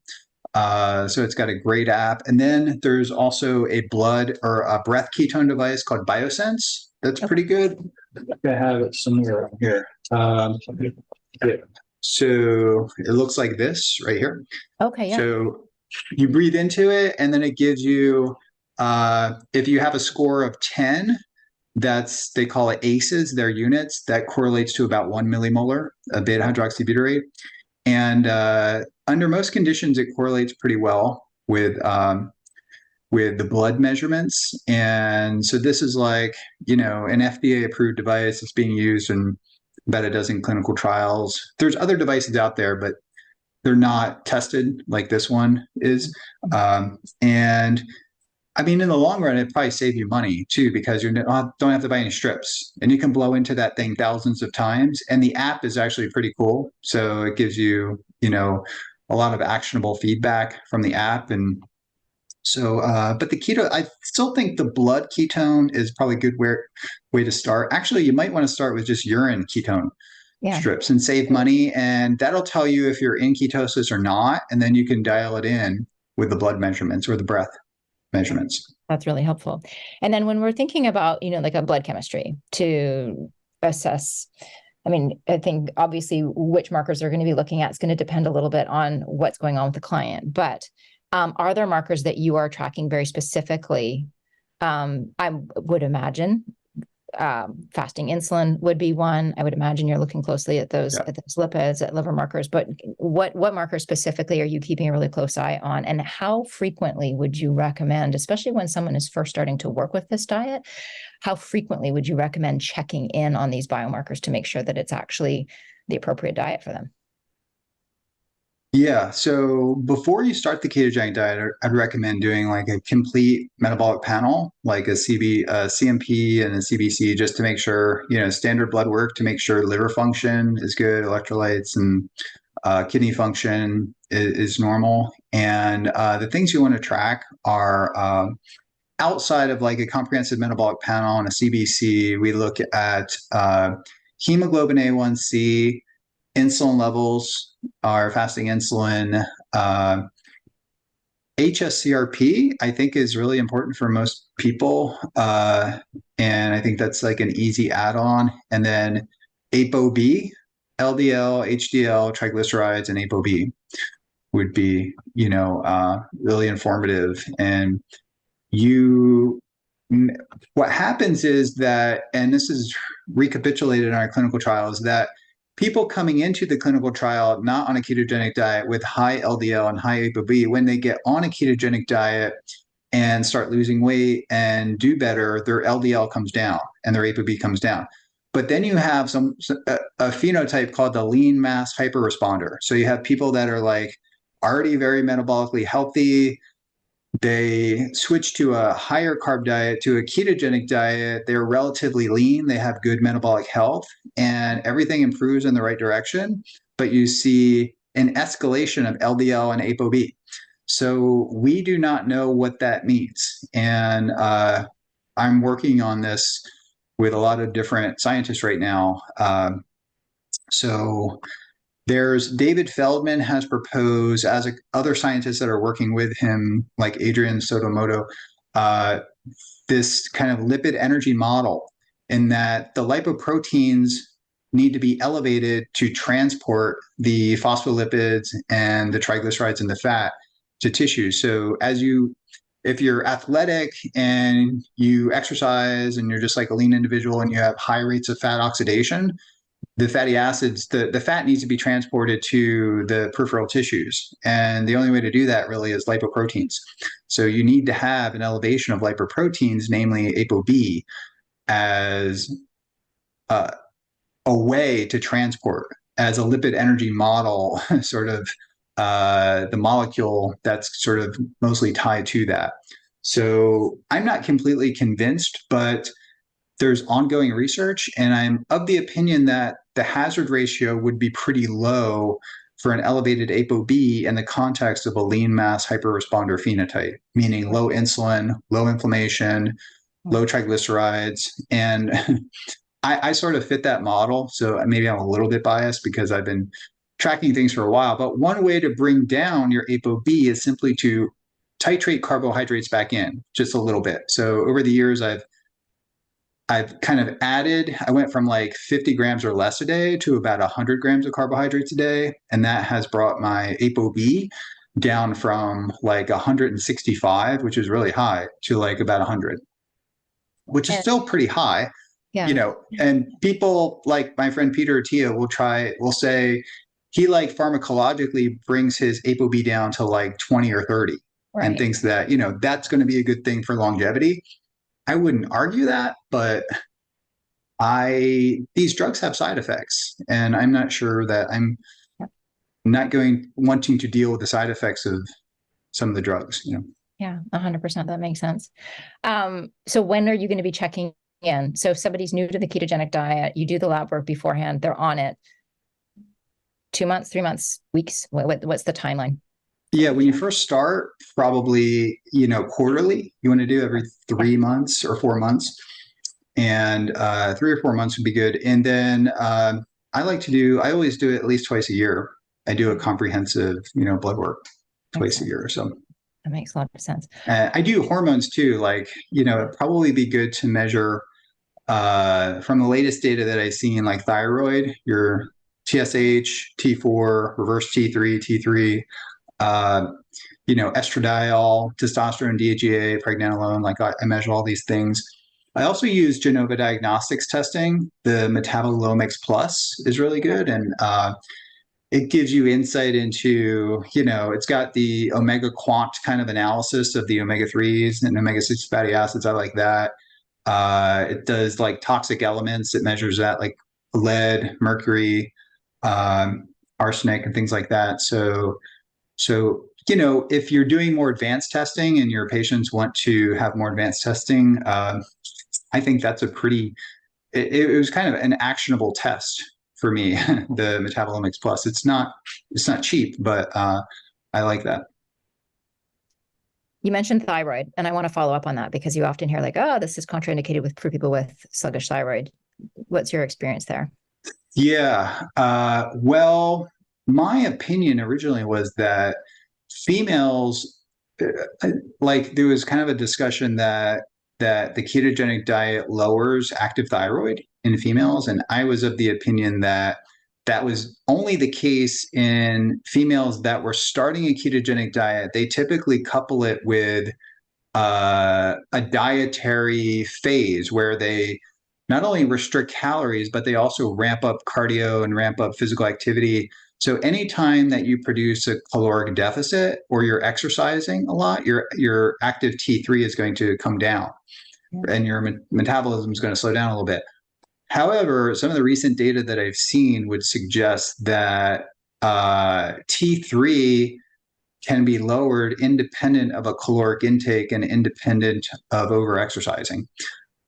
So it's got a great app. And then there's also a blood or a breath ketone device called Biosense. That's pretty good. I have it somewhere around here. Yeah. So it looks like this right here. Okay. Yeah. So you breathe into it, and then it gives you, if you have a score of 10, they call it ACEs, their units, that correlates to about 1 millimolar of beta hydroxybutyrate. And under most conditions, it correlates pretty well with the blood measurements. And so this is like, an FDA-approved device. It's being used in about a dozen clinical trials. There's other devices out there, but they're not tested like this one is. And I mean, in the long run, it probably save you money too, because you don't have to buy any strips, and you can blow into that thing thousands of times. And the app is actually pretty cool, so it gives you, a lot of actionable feedback from the app. And so, but the keto, I still think the blood ketone is probably a good way to start. Actually, you might want to start with just urine ketone Yeah. strips and save money, and that'll tell you if you're in ketosis or not, and then you can dial it in with the blood measurements or the breath measurements. That's really helpful. And then when we're thinking about, like a blood chemistry to assess, I mean, I think obviously which markers they're going to be looking at is going to depend a little bit on what's going on with the client. But are there markers that you are tracking very specifically? I would imagine fasting insulin would be one. I would imagine you're looking closely at those lipids, at liver markers. But what markers specifically are you keeping a really close eye on? And how frequently would you recommend, especially when someone is first starting to work with this diet, how frequently would you recommend checking in on these biomarkers to make sure that it's actually the appropriate diet for them? Yeah. So before you start the ketogenic diet, I'd recommend doing like a complete metabolic panel, like a CMP and a CBC, just to make sure, standard blood work to make sure liver function is good, electrolytes and kidney function is normal. And the things you want to track are outside of like a comprehensive metabolic panel and a CBC, we look at hemoglobin A1C, insulin levels, our fasting insulin, HSCRP, I think is really important for most people. And I think that's like an easy add-on. And then ApoB, LDL, HDL, triglycerides, and ApoB would be, really informative. And what happens is that, and this is recapitulated in our clinical trials, that people coming into the clinical trial not on a ketogenic diet with high LDL and high ApoB, when they get on a ketogenic diet and start losing weight and do better, their LDL comes down and their ApoB comes down. But then you have a phenotype called the lean mass hyperresponder. So you have people that are like already very metabolically healthy. They switch to a higher carb diet, to a ketogenic diet. They're relatively lean. They have good metabolic health, and everything improves in the right direction. But you see an escalation of LDL and ApoB. So we do not know what that means. And I'm working on this with a lot of different scientists right now. So there's David Feldman has proposed, as other scientists that are working with him, like Adrian Sotomoto, this kind of lipid energy model, in that the lipoproteins need to be elevated to transport the phospholipids and the triglycerides and the fat to tissue. So if you're athletic and you exercise and you're just like a lean individual and you have high rates of fat oxidation, the fatty acids, the fat needs to be transported to the peripheral tissues. And the only way to do that really is lipoproteins. So you need to have an elevation of lipoproteins, namely ApoB, as a way to transport, as a lipid energy model, sort of the molecule that's sort of mostly tied to that. So I'm not completely convinced, but there's ongoing research, and I'm of the opinion that the hazard ratio would be pretty low for an elevated ApoB in the context of a lean mass hyperresponder phenotype, meaning low insulin, low inflammation, low triglycerides. And I sort of fit that model. So maybe I'm a little bit biased because I've been tracking things for a while. But one way to bring down your ApoB is simply to titrate carbohydrates back in just a little bit. So over the years, I've kind of I went from like 50 grams or less a day to about 100 grams of carbohydrates a day. And that has brought my ApoB down from like 165, which is really high, to like about 100, which is still pretty high. Yeah. And people like my friend Peter Attia will say he like pharmacologically brings his ApoB down to like 20 or 30 and thinks that, that's going to be a good thing for longevity. I wouldn't argue that, but these drugs have side effects, and I'm not sure that not wanting to deal with the side effects of some of the drugs, Yeah, 100%. That makes sense. So when are you going to be checking in? So if somebody's new to the ketogenic diet, you do the lab work beforehand, they're on it. 2 months, 3 months, weeks? What's the timeline? Yeah, when you first start, probably, quarterly. You want to do every 3 months or 4 months. And 3 or 4 months would be good. And then I always do it at least twice a year. I do a comprehensive, blood work twice a year or so. That makes a lot of sense. I do hormones too. Like, it'd probably be good to measure from the latest data that I've seen, like thyroid, your TSH, T4, reverse T3, T3, estradiol, testosterone, DHEA, pregnenolone. Like I measure all these things. I also use Genova Diagnostics testing. The Metabolomics Plus is really good, and it gives you insight into, it's got the omega quant kind of analysis of the omega-3s and omega-6 fatty acids. I like that. It does like toxic elements. It measures that, like lead, mercury, arsenic, and things like that. So, if you're doing more advanced testing and your patients want to have more advanced testing, I think that's it was kind of an actionable test for me, the Metabolomics Plus. It's not cheap, but I like that. You mentioned thyroid, and I want to follow up on that because you often hear like, oh, this is contraindicated for people with sluggish thyroid. What's your experience there? Yeah. Well, my opinion originally was that females, like there was kind of a discussion that the ketogenic diet lowers active thyroid in females. And I was of the opinion that was only the case in females that were starting a ketogenic diet. They typically couple it with a dietary phase where they not only restrict calories, but they also ramp up cardio and ramp up physical activity. So anytime that you produce a caloric deficit or you're exercising a lot, your active T3 is going to come down, and your metabolism is going to slow down a little bit. However, some of the recent data that I've seen would suggest that T3 can be lowered independent of a caloric intake and independent of over-exercising.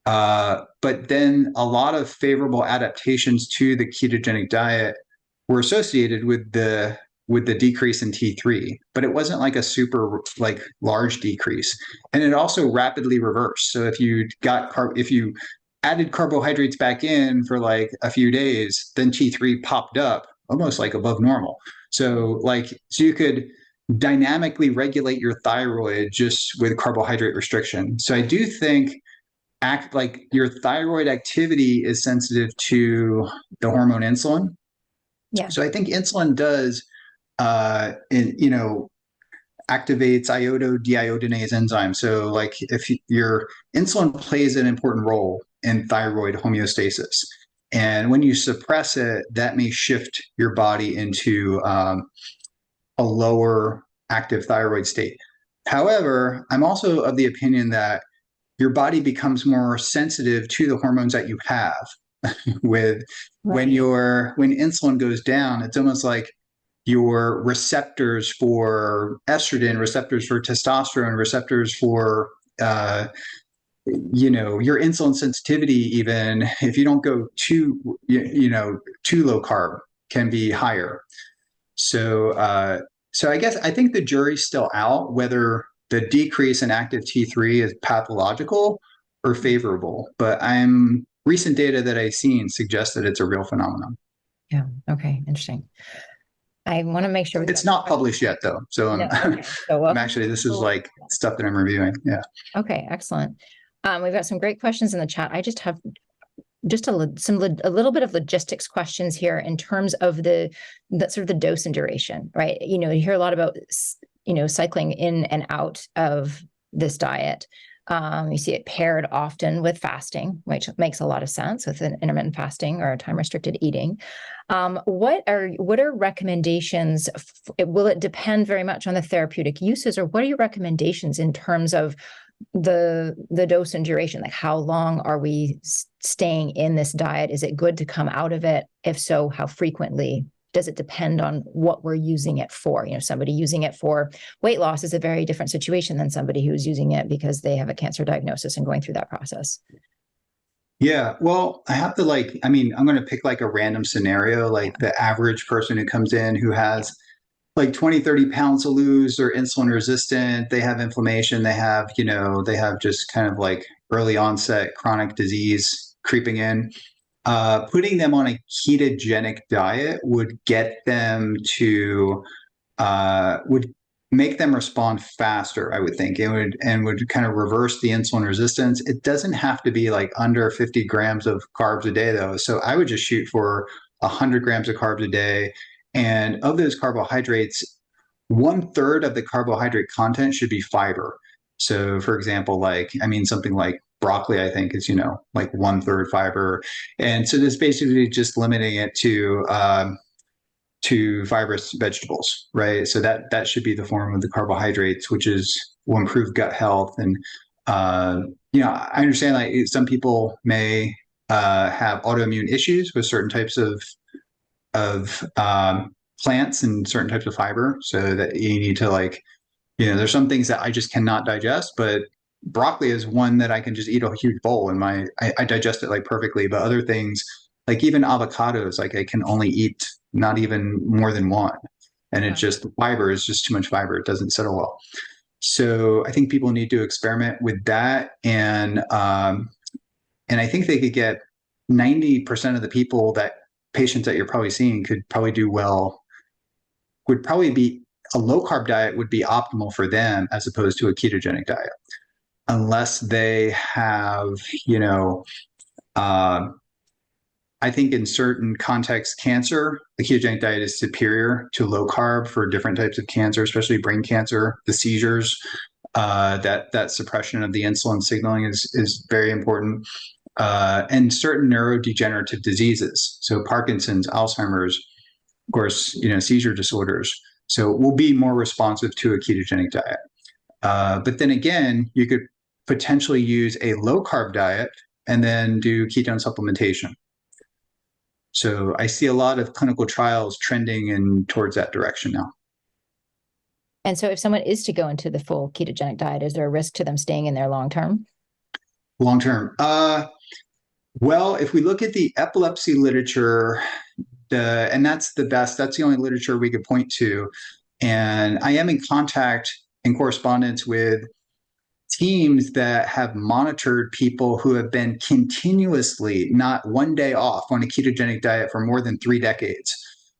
But then a lot of favorable adaptations to the ketogenic diet were associated with the decrease in T3, but it wasn't like a super large decrease, and it also rapidly reversed. So if you added carbohydrates back in for like a few days, then T3 popped up almost like above normal. So you could dynamically regulate your thyroid just with carbohydrate restriction. So I do think your thyroid activity is sensitive to the hormone insulin. Yeah. So I think insulin does, activates iododeiodinase enzyme. So if your insulin plays an important role in thyroid homeostasis, and when you suppress it, that may shift your body into a lower active thyroid state. However, I'm also of the opinion that your body becomes more sensitive to the hormones that you have. When insulin goes down, it's almost like your receptors for estrogen, receptors for testosterone, receptors for your insulin sensitivity, even if you don't go too low carb, can be higher. So I think the jury's still out whether the decrease in active T3 is pathological or favorable, but recent data that I've seen suggests that it's a real phenomenon. Yeah. Okay. Interesting. I want to make sure it's not published yet, though. So this is like stuff that I'm reviewing. Yeah. Okay. Excellent. We've got some great questions in the chat. I just have a little bit of logistics questions here in terms of the sort of the dose and duration, right? You hear a lot about, cycling in and out of this diet. You see it paired often with fasting, which makes a lot of sense with an intermittent fasting or time restricted eating. What are recommendations? Will it depend very much on the therapeutic uses, or what are your recommendations in terms of the dose and duration? Like, how long are we staying in this diet? Is it good to come out of it? If so, how frequently does it depend on what we're using it for? You know, somebody using it for weight loss is a very different situation than somebody who's using it because they have a cancer diagnosis and going through that process. Yeah, well, I have to I'm going to pick like a random scenario, like the average person who comes in who has like 20, 30 pounds to lose, they're insulin resistant, they have inflammation, they have just kind of like early onset chronic disease creeping in. Putting them on a ketogenic diet would get them to would make them respond faster, I would think. It would kind of reverse the insulin resistance. It doesn't have to be like under 50 grams of carbs a day though. So I would just shoot for 100 grams of carbs a day. And of those carbohydrates, 1/3 of the carbohydrate content should be fiber. So for example, something like broccoli, I think is, like 1/3 fiber. And so this basically just limiting it to fibrous vegetables, right? So that should be the form of the carbohydrates, which will improve gut health. And I understand like some people may have autoimmune issues with certain types of plants and certain types of fiber, so that you need to there's some things that I just cannot digest, but broccoli is one that I can just eat a huge bowl and I digest it like perfectly. But other things, like even avocados, like I can only eat not even more than one. And it's just the fiber is just too much fiber. It doesn't settle well. So I think people need to experiment with that. And I think they could get 90% of the patients that you're probably seeing could probably do well, would probably be a low carb diet would be optimal for them as opposed to a ketogenic diet. Unless they have, I think in certain contexts, cancer, the ketogenic diet is superior to low carb for different types of cancer, especially brain cancer, the seizures, that suppression of the insulin signaling is very important. And certain neurodegenerative diseases. So Parkinson's, Alzheimer's, of course, seizure disorders. So we'll be more responsive to a ketogenic diet. But then again, you could potentially use a low carb diet and then do ketone supplementation. So I see a lot of clinical trials trending towards that direction now. And so if someone is to go into the full ketogenic diet, is there a risk to them staying in there long term? Long term. Well, if we look at the epilepsy literature, and that's the only literature we could point to. And I am in contact and correspondence with teams that have monitored people who have been continuously, not one day off, on a ketogenic diet for more than 3 decades.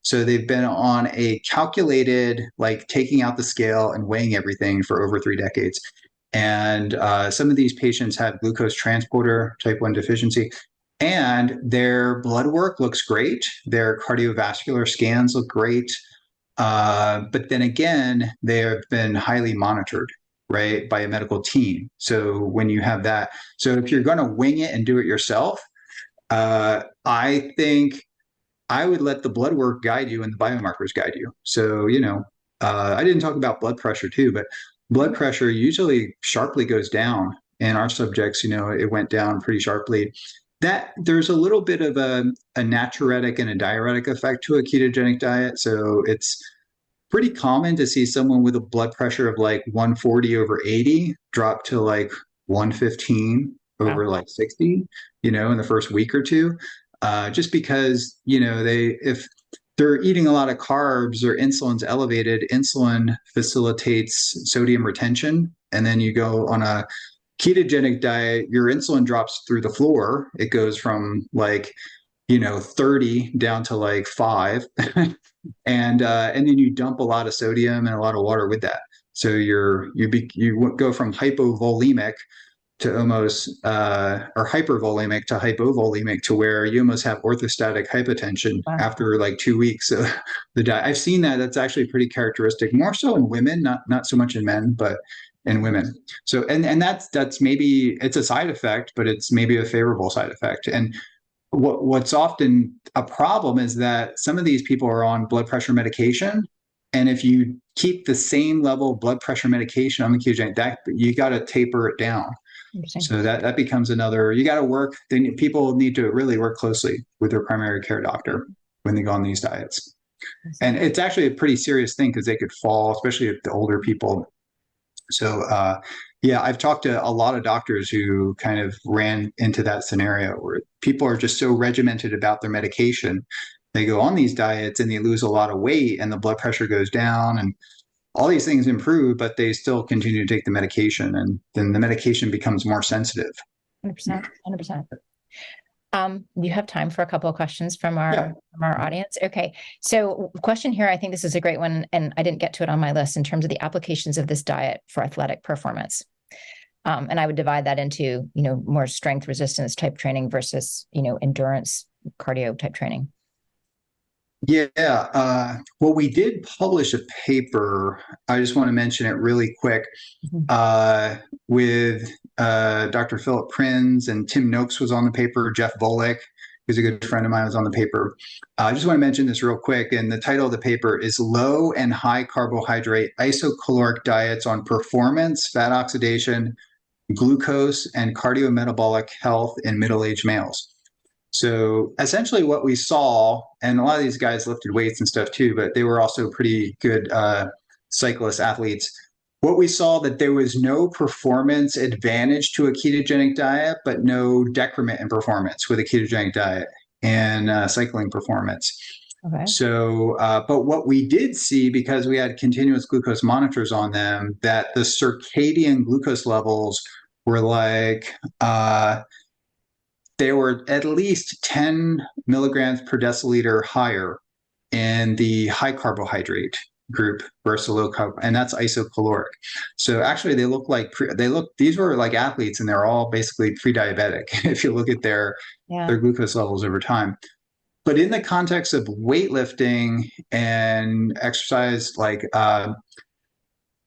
So they've been on a calculated, like taking out the scale and weighing everything for over 3 decades. And some of these patients have glucose transporter type 1 deficiency, and their blood work looks great. Their cardiovascular scans look great. But then again, they have been highly monitored, right, by a medical team. So when you have that, so if you're going to wing it and do it yourself, I think I would let the blood work guide you and the biomarkers guide you. So, I didn't talk about blood pressure too, but blood pressure usually sharply goes down. In our subjects, it went down pretty sharply. That there's a little bit of a natriuretic and a diuretic effect to a ketogenic diet. So it's pretty common to see someone with a blood pressure of like 140/80 drop to like 115 over like 60, in the first week or two. Just because, if they're eating a lot of carbs or insulin's elevated, insulin facilitates sodium retention. And then you go on a ketogenic diet, your insulin drops through the floor. It goes from 30 down to like 5. And then you dump a lot of sodium and a lot of water with that. So you go from hypovolemic to almost or hypervolemic to hypovolemic, to where you almost have orthostatic hypotension after like 2 weeks. So I've seen that's actually pretty characteristic, more so in women, not so much in men, but in women. So and that's maybe it's a side effect, but it's maybe a favorable side effect. And what's often a problem is that some of these people are on blood pressure medication. And if you keep the same level of blood pressure medication on the ketogenic diet, you got to taper it down. So that becomes another, you got to work, then people need to really work closely with their primary care doctor when they go on these diets. And it's actually a pretty serious thing because they could fall, especially if the older people. So, yeah, I've talked to a lot of doctors who kind of ran into that scenario where people are just so regimented about their medication. They go on these diets and they lose a lot of weight and the blood pressure goes down and all these things improve, but they still continue to take the medication, and then the medication becomes more sensitive. 100%, 100%. You have time for a couple of questions from Yeah. our audience. Okay. So question here, I think this is a great one, and I didn't get to it on my list in terms of the applications of this diet for athletic performance. And I would divide that into, more strength resistance type training versus, endurance cardio type training. Yeah. Well, we did publish a paper. I just want to mention it really quick with Dr. Philip Prinz, and Tim Noakes was on the paper. Jeff Volek, who's a good friend of mine, was on the paper. I just want to mention this real quick. And the title of the paper is Low and High Carbohydrate Isocaloric Diets on Performance, Fat Oxidation, Glucose, and Cardiometabolic Health in Middle-Aged Males. So essentially what we saw, and a lot of these guys lifted weights and stuff too, but they were also pretty good cyclists, athletes. What we saw that there was no performance advantage to a ketogenic diet, but no decrement in performance with a ketogenic diet and cycling performance. Okay. So, but what we did see, because we had continuous glucose monitors on them, that the circadian glucose levels were like, they were at least 10 milligrams per deciliter higher in the high carbohydrate group versus low carb, and that's isocaloric. So actually, they look like these were like athletes, and they're all basically pre-diabetic if you look at their glucose levels over time. But in the context of weightlifting and exercise, like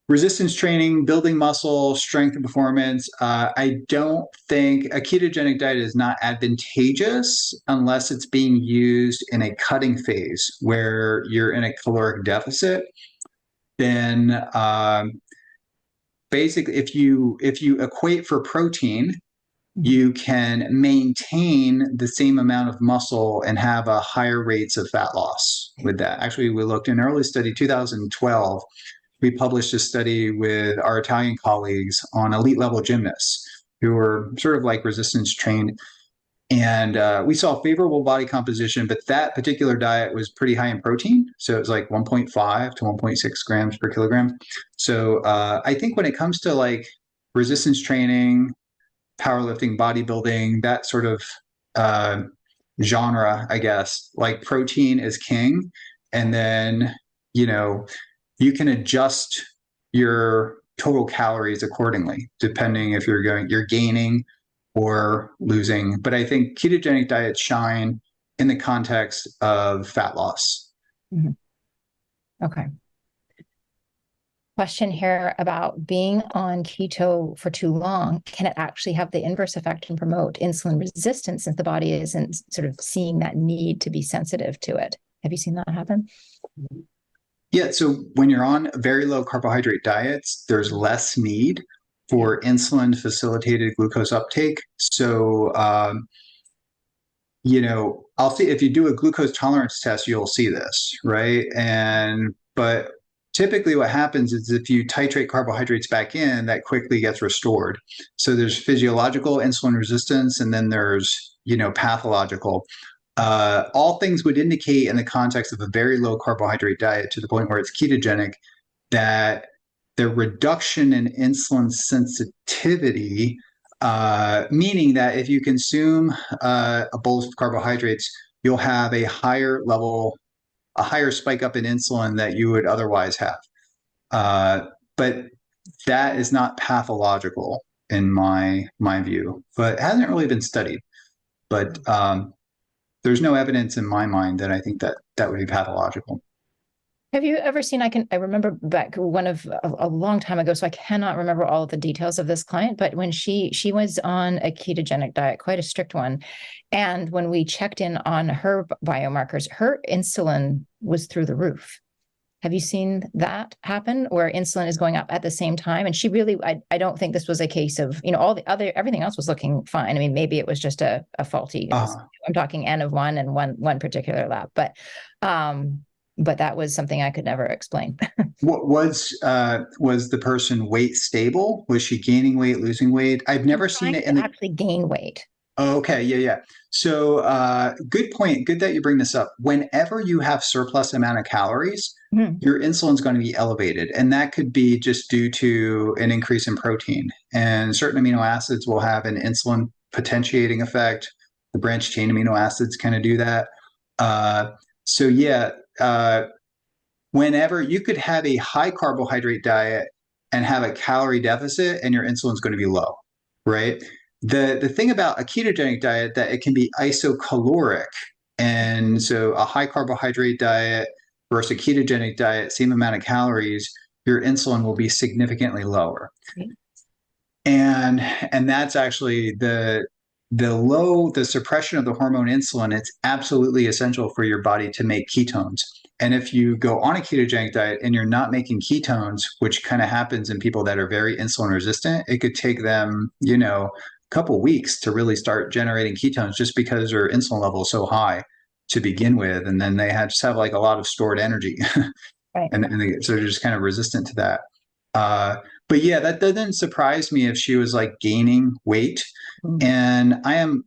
resistance training, building muscle, strength and performance, I don't think a ketogenic diet is not advantageous unless it's being used in a cutting phase where you're in a caloric deficit. Then basically, if you equate for protein, you can maintain the same amount of muscle and have a higher rates of fat loss with that. Actually, we looked in an early study, 2012, we published a study with our Italian colleagues on elite level gymnasts who were sort of like resistance trained. And we saw favorable body composition, but that particular diet was pretty high in protein. So it was like 1.5 to 1.6 grams per kilogram. So I think when it comes to like resistance training, powerlifting, bodybuilding, that sort of genre, I guess, like protein is king. And then, you can adjust your total calories accordingly, depending if you're gaining or losing. But I think ketogenic diets shine in the context of fat loss. Mm-hmm. Okay. Question here about being on keto for too long. Can it actually have the inverse effect and promote insulin resistance since the body isn't sort of seeing that need to be sensitive to it? Have you seen that happen? Yeah, so when you're on very low carbohydrate diets, there's less need for insulin facilitated glucose uptake. So, I'll see if you do a glucose tolerance test, you'll see this, right? But typically what happens is if you titrate carbohydrates back in, that quickly gets restored. So there's physiological insulin resistance, and then there's, pathological. All things would indicate in the context of a very low carbohydrate diet to the point where it's ketogenic that the reduction in insulin sensitivity, meaning that if you consume a bolus of carbohydrates, you'll have a higher spike up in insulin that you would otherwise have. But that is not pathological in my view, but it hasn't really been studied. But there's no evidence in my mind that I think that would be pathological. Have you ever seen, I remember back a long time ago, so I cannot remember all of the details of this client, but when she was on a ketogenic diet, quite a strict one. And when we checked in on her biomarkers, her insulin was through the roof. Have you seen that happen where insulin is going up at the same time? And she really, I don't think this was a case of, everything else was looking fine. I mean, maybe it was just a faulty, I'm talking N of one and one particular lab, but but that was something I could never explain. What was the person weight stable? Was she gaining weight, losing weight? I've never seen Trying it in to the. actually gain weight. Oh, okay, yeah, yeah. So, good point. Good that you bring this up. Whenever you have surplus amount of calories, Mhm. your insulin's going to be elevated, and that could be just due to an increase in protein. And certain amino acids will have an insulin potentiating effect. The branched chain amino acids kind of do that. So yeah, whenever you could have a high carbohydrate diet and have a calorie deficit, and your insulin's going to be low, right? The thing about a ketogenic diet that it can be isocaloric, and so a high carbohydrate diet versus a ketogenic diet, same amount of calories, your insulin will be significantly lower. Right. And that's actually the suppression of the hormone insulin. It's absolutely essential for your body to make ketones. And if you go on a ketogenic diet and you're not making ketones, which kind of happens in people that are very insulin resistant, it could take them, a couple weeks to really start generating ketones just because their insulin level is so high to begin with. And then they just have like a lot of stored energy. Right. So they're just kind of resistant to that. But yeah, that doesn't surprise me if she was like gaining weight. Mhm. And I am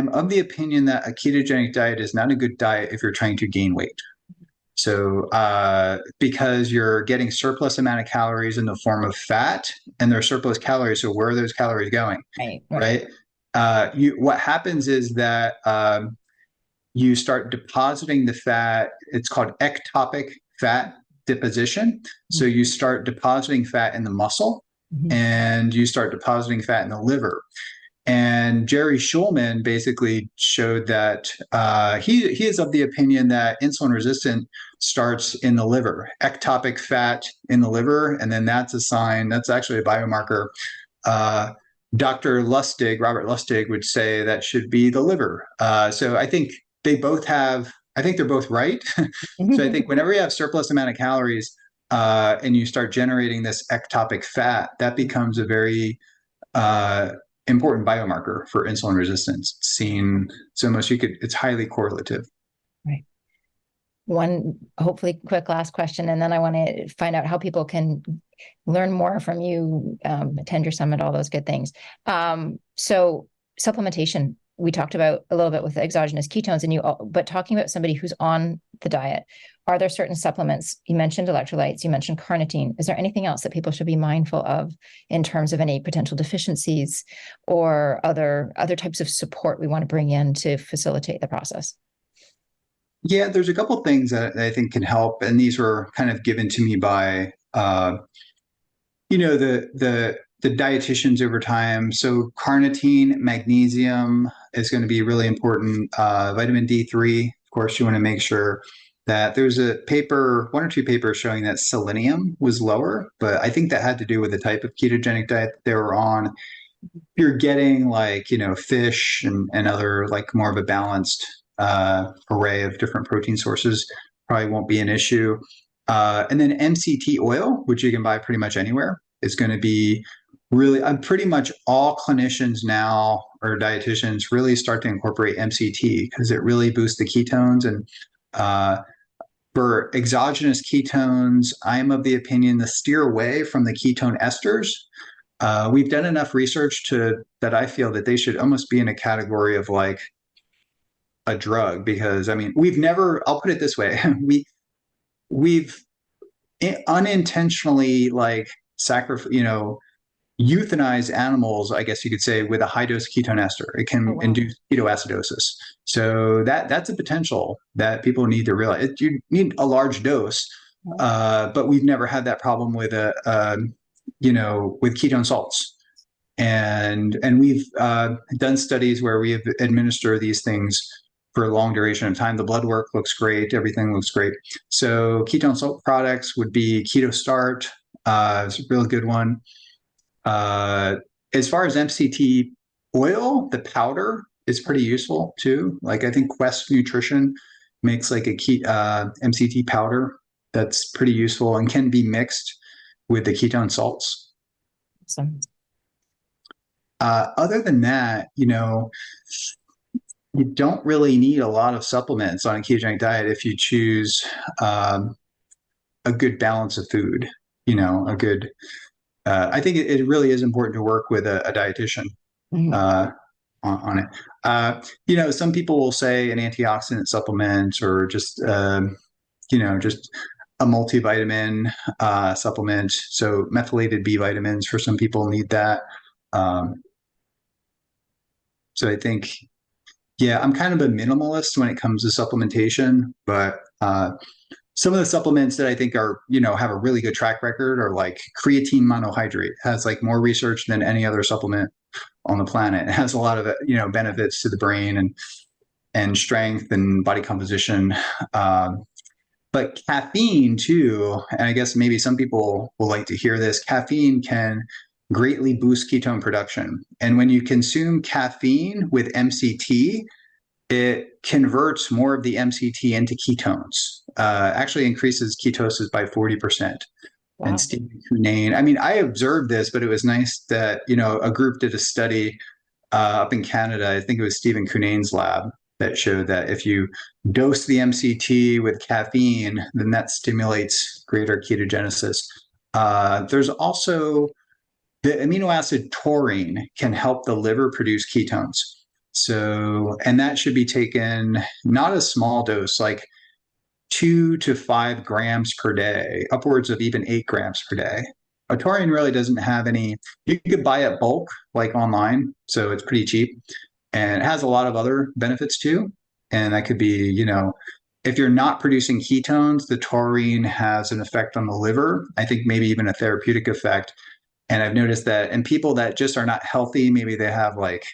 of the opinion that a ketogenic diet is not a good diet if you're trying to gain weight. So, because you're getting surplus amount of calories in the form of fat, and they're surplus calories, so where are those calories going? Right. Right? What happens is that you start depositing the fat. It's called ectopic fat deposition. So you start depositing fat in the muscle, Mhm. and you start depositing fat in the liver. And Jerry Schulman basically showed that he is of the opinion that insulin resistant starts in the liver, ectopic fat in the liver, and then that's a sign. That's actually a biomarker. Dr. Lustig, Robert Lustig, would say that should be the liver. So I think they both have. I think they're both right. So I think whenever you have surplus amount of calories and you start generating this ectopic fat, that becomes a very important biomarker for insulin resistance. It's seen so much it's highly correlative. Right. One hopefully quick last question, and then I want to find out how people can learn more from you, attend your summit, all those good things. So supplementation, we talked about a little bit with exogenous ketones, but talking about somebody who's on the diet, are there certain supplements? You mentioned electrolytes, you mentioned carnitine. Is there anything else that people should be mindful of in terms of any potential deficiencies or other types of support we want to bring in to facilitate the process? Yeah, there's a couple things that I think can help, and these were kind of given to me by the dietitians over time. So carnitine, magnesium is going to be really important. Vitamin D3, of course, you want to make sure that there's a paper, one or two papers showing that selenium was lower, but I think that had to do with the type of ketogenic diet that they were on. You're getting fish and other like more of a balanced array of different protein sources, probably won't be an issue. And then MCT oil, which you can buy pretty much anywhere, is going to be really, pretty much all clinicians now or dietitians really start to incorporate MCT because it really boosts the ketones. And for exogenous ketones, I'm of the opinion to steer away from the ketone esters. We've done enough research that I feel that they should almost be in a category of like a drug, because I mean, I'll put it this way, we've unintentionally like euthanize animals, I guess you could say, with a high dose ketone ester. It can induce ketoacidosis. So that's a potential that people need to realize. You need a large dose, but we've never had that problem with with ketone salts. And we've done studies where we have administered these things for a long duration of time. The blood work looks great. Everything looks great. So ketone salt products would be Keto Start. It's a real good one. As far as MCT oil, the powder is pretty useful too. Like I think Quest Nutrition makes like a MCT powder that's pretty useful and can be mixed with the ketone salts. Awesome. Other than that, you don't really need a lot of supplements on a ketogenic diet if you choose a good balance of food. A good. I think it really is important to work with a dietitian on it. Some people will say an antioxidant supplement or just just a multivitamin supplement. So methylated B vitamins for some people need that. So I think, yeah, I'm kind of a minimalist when it comes to supplementation, but some of the supplements that I think are, have a really good track record are like creatine monohydrate. It has like more research than any other supplement on the planet. It has a lot of, benefits to the brain and strength and body composition. But caffeine too, and I guess maybe some people will like to hear this, caffeine can greatly boost ketone production. And when you consume caffeine with MCT, it converts more of the MCT into ketones, actually increases ketosis by 40%. Wow. And Stephen Cunnane, I observed this, but it was nice that, a group did a study up in Canada. I think it was Stephen Cunnane's lab that showed that if you dose the MCT with caffeine, then that stimulates greater ketogenesis. There's also the amino acid taurine can help the liver produce ketones. So, and that should be taken not a small dose, like 2 to 5 grams per day, upwards of even 8 grams per day. Taurine really doesn't have any, you could buy it bulk, like online, so it's pretty cheap. And it has a lot of other benefits too. And that could be, if you're not producing ketones, the taurine has an effect on the liver, I think maybe even a therapeutic effect. And I've noticed that in people that just are not healthy, maybe they have like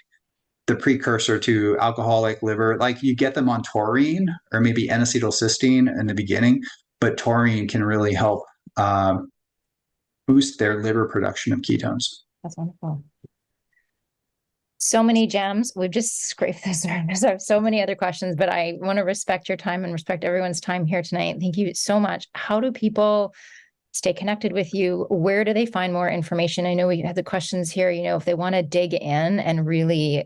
the precursor to alcoholic liver, like you get them on taurine or maybe N-acetylcysteine in the beginning, but taurine can really help boost their liver production of ketones. That's wonderful. So many gems. We've just scraped the surface. I have so many other questions, but I want to respect your time and respect everyone's time here tonight. Thank you so much. How do people stay connected with you? Where do they find more information? I know we had the questions here, if they want to dig in and really,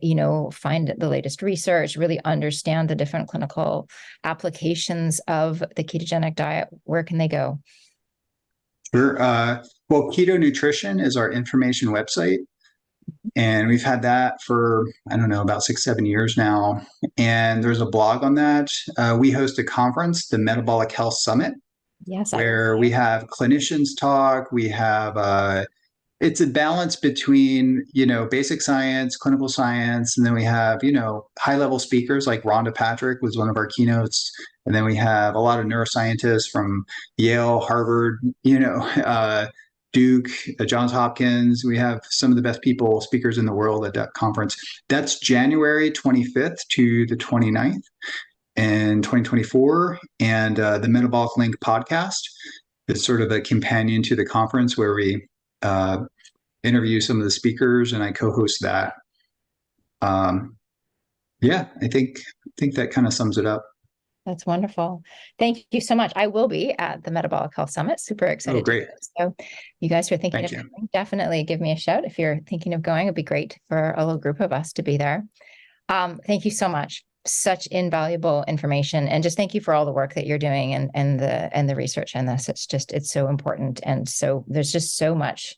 find the latest research, really understand the different clinical applications of the ketogenic diet, where can they go? Sure. Well, Keto Nutrition is our information website. And we've had that for, about 6-7 years now. And there's a blog on that. We host a conference, the Metabolic Health Summit. Yes, where we have clinicians talk. We have it's a balance between basic science, clinical science, and then we have high level speakers like Rhonda Patrick was one of our keynotes, and then we have a lot of neuroscientists from Yale, Harvard, Duke, Johns Hopkins. We have some of the best speakers in the world at that conference. That's January 25th to the 29th. In 2024, and the Metabolic Link podcast is sort of a companion to the conference where we interview some of the speakers, and I co-host that. Yeah, I think that kind of sums it up. That's wonderful. Thank you so much. I will be at the Metabolic Health Summit. Super excited. Oh, great. So you guys are thinking of going, definitely give me a shout if you're thinking of going. It'd be great for a little group of us to be there. Thank you so much. Such invaluable information, and just thank you for all the work that you're doing and the research on this. It's so important, and so there's just so much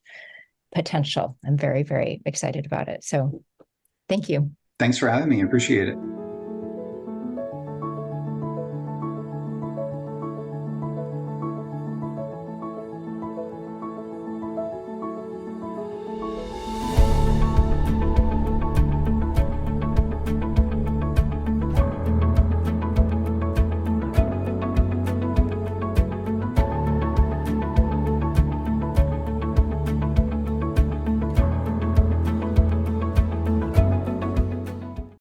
potential. I'm very, very excited about it. So thank you. Thanks for having me. I appreciate it.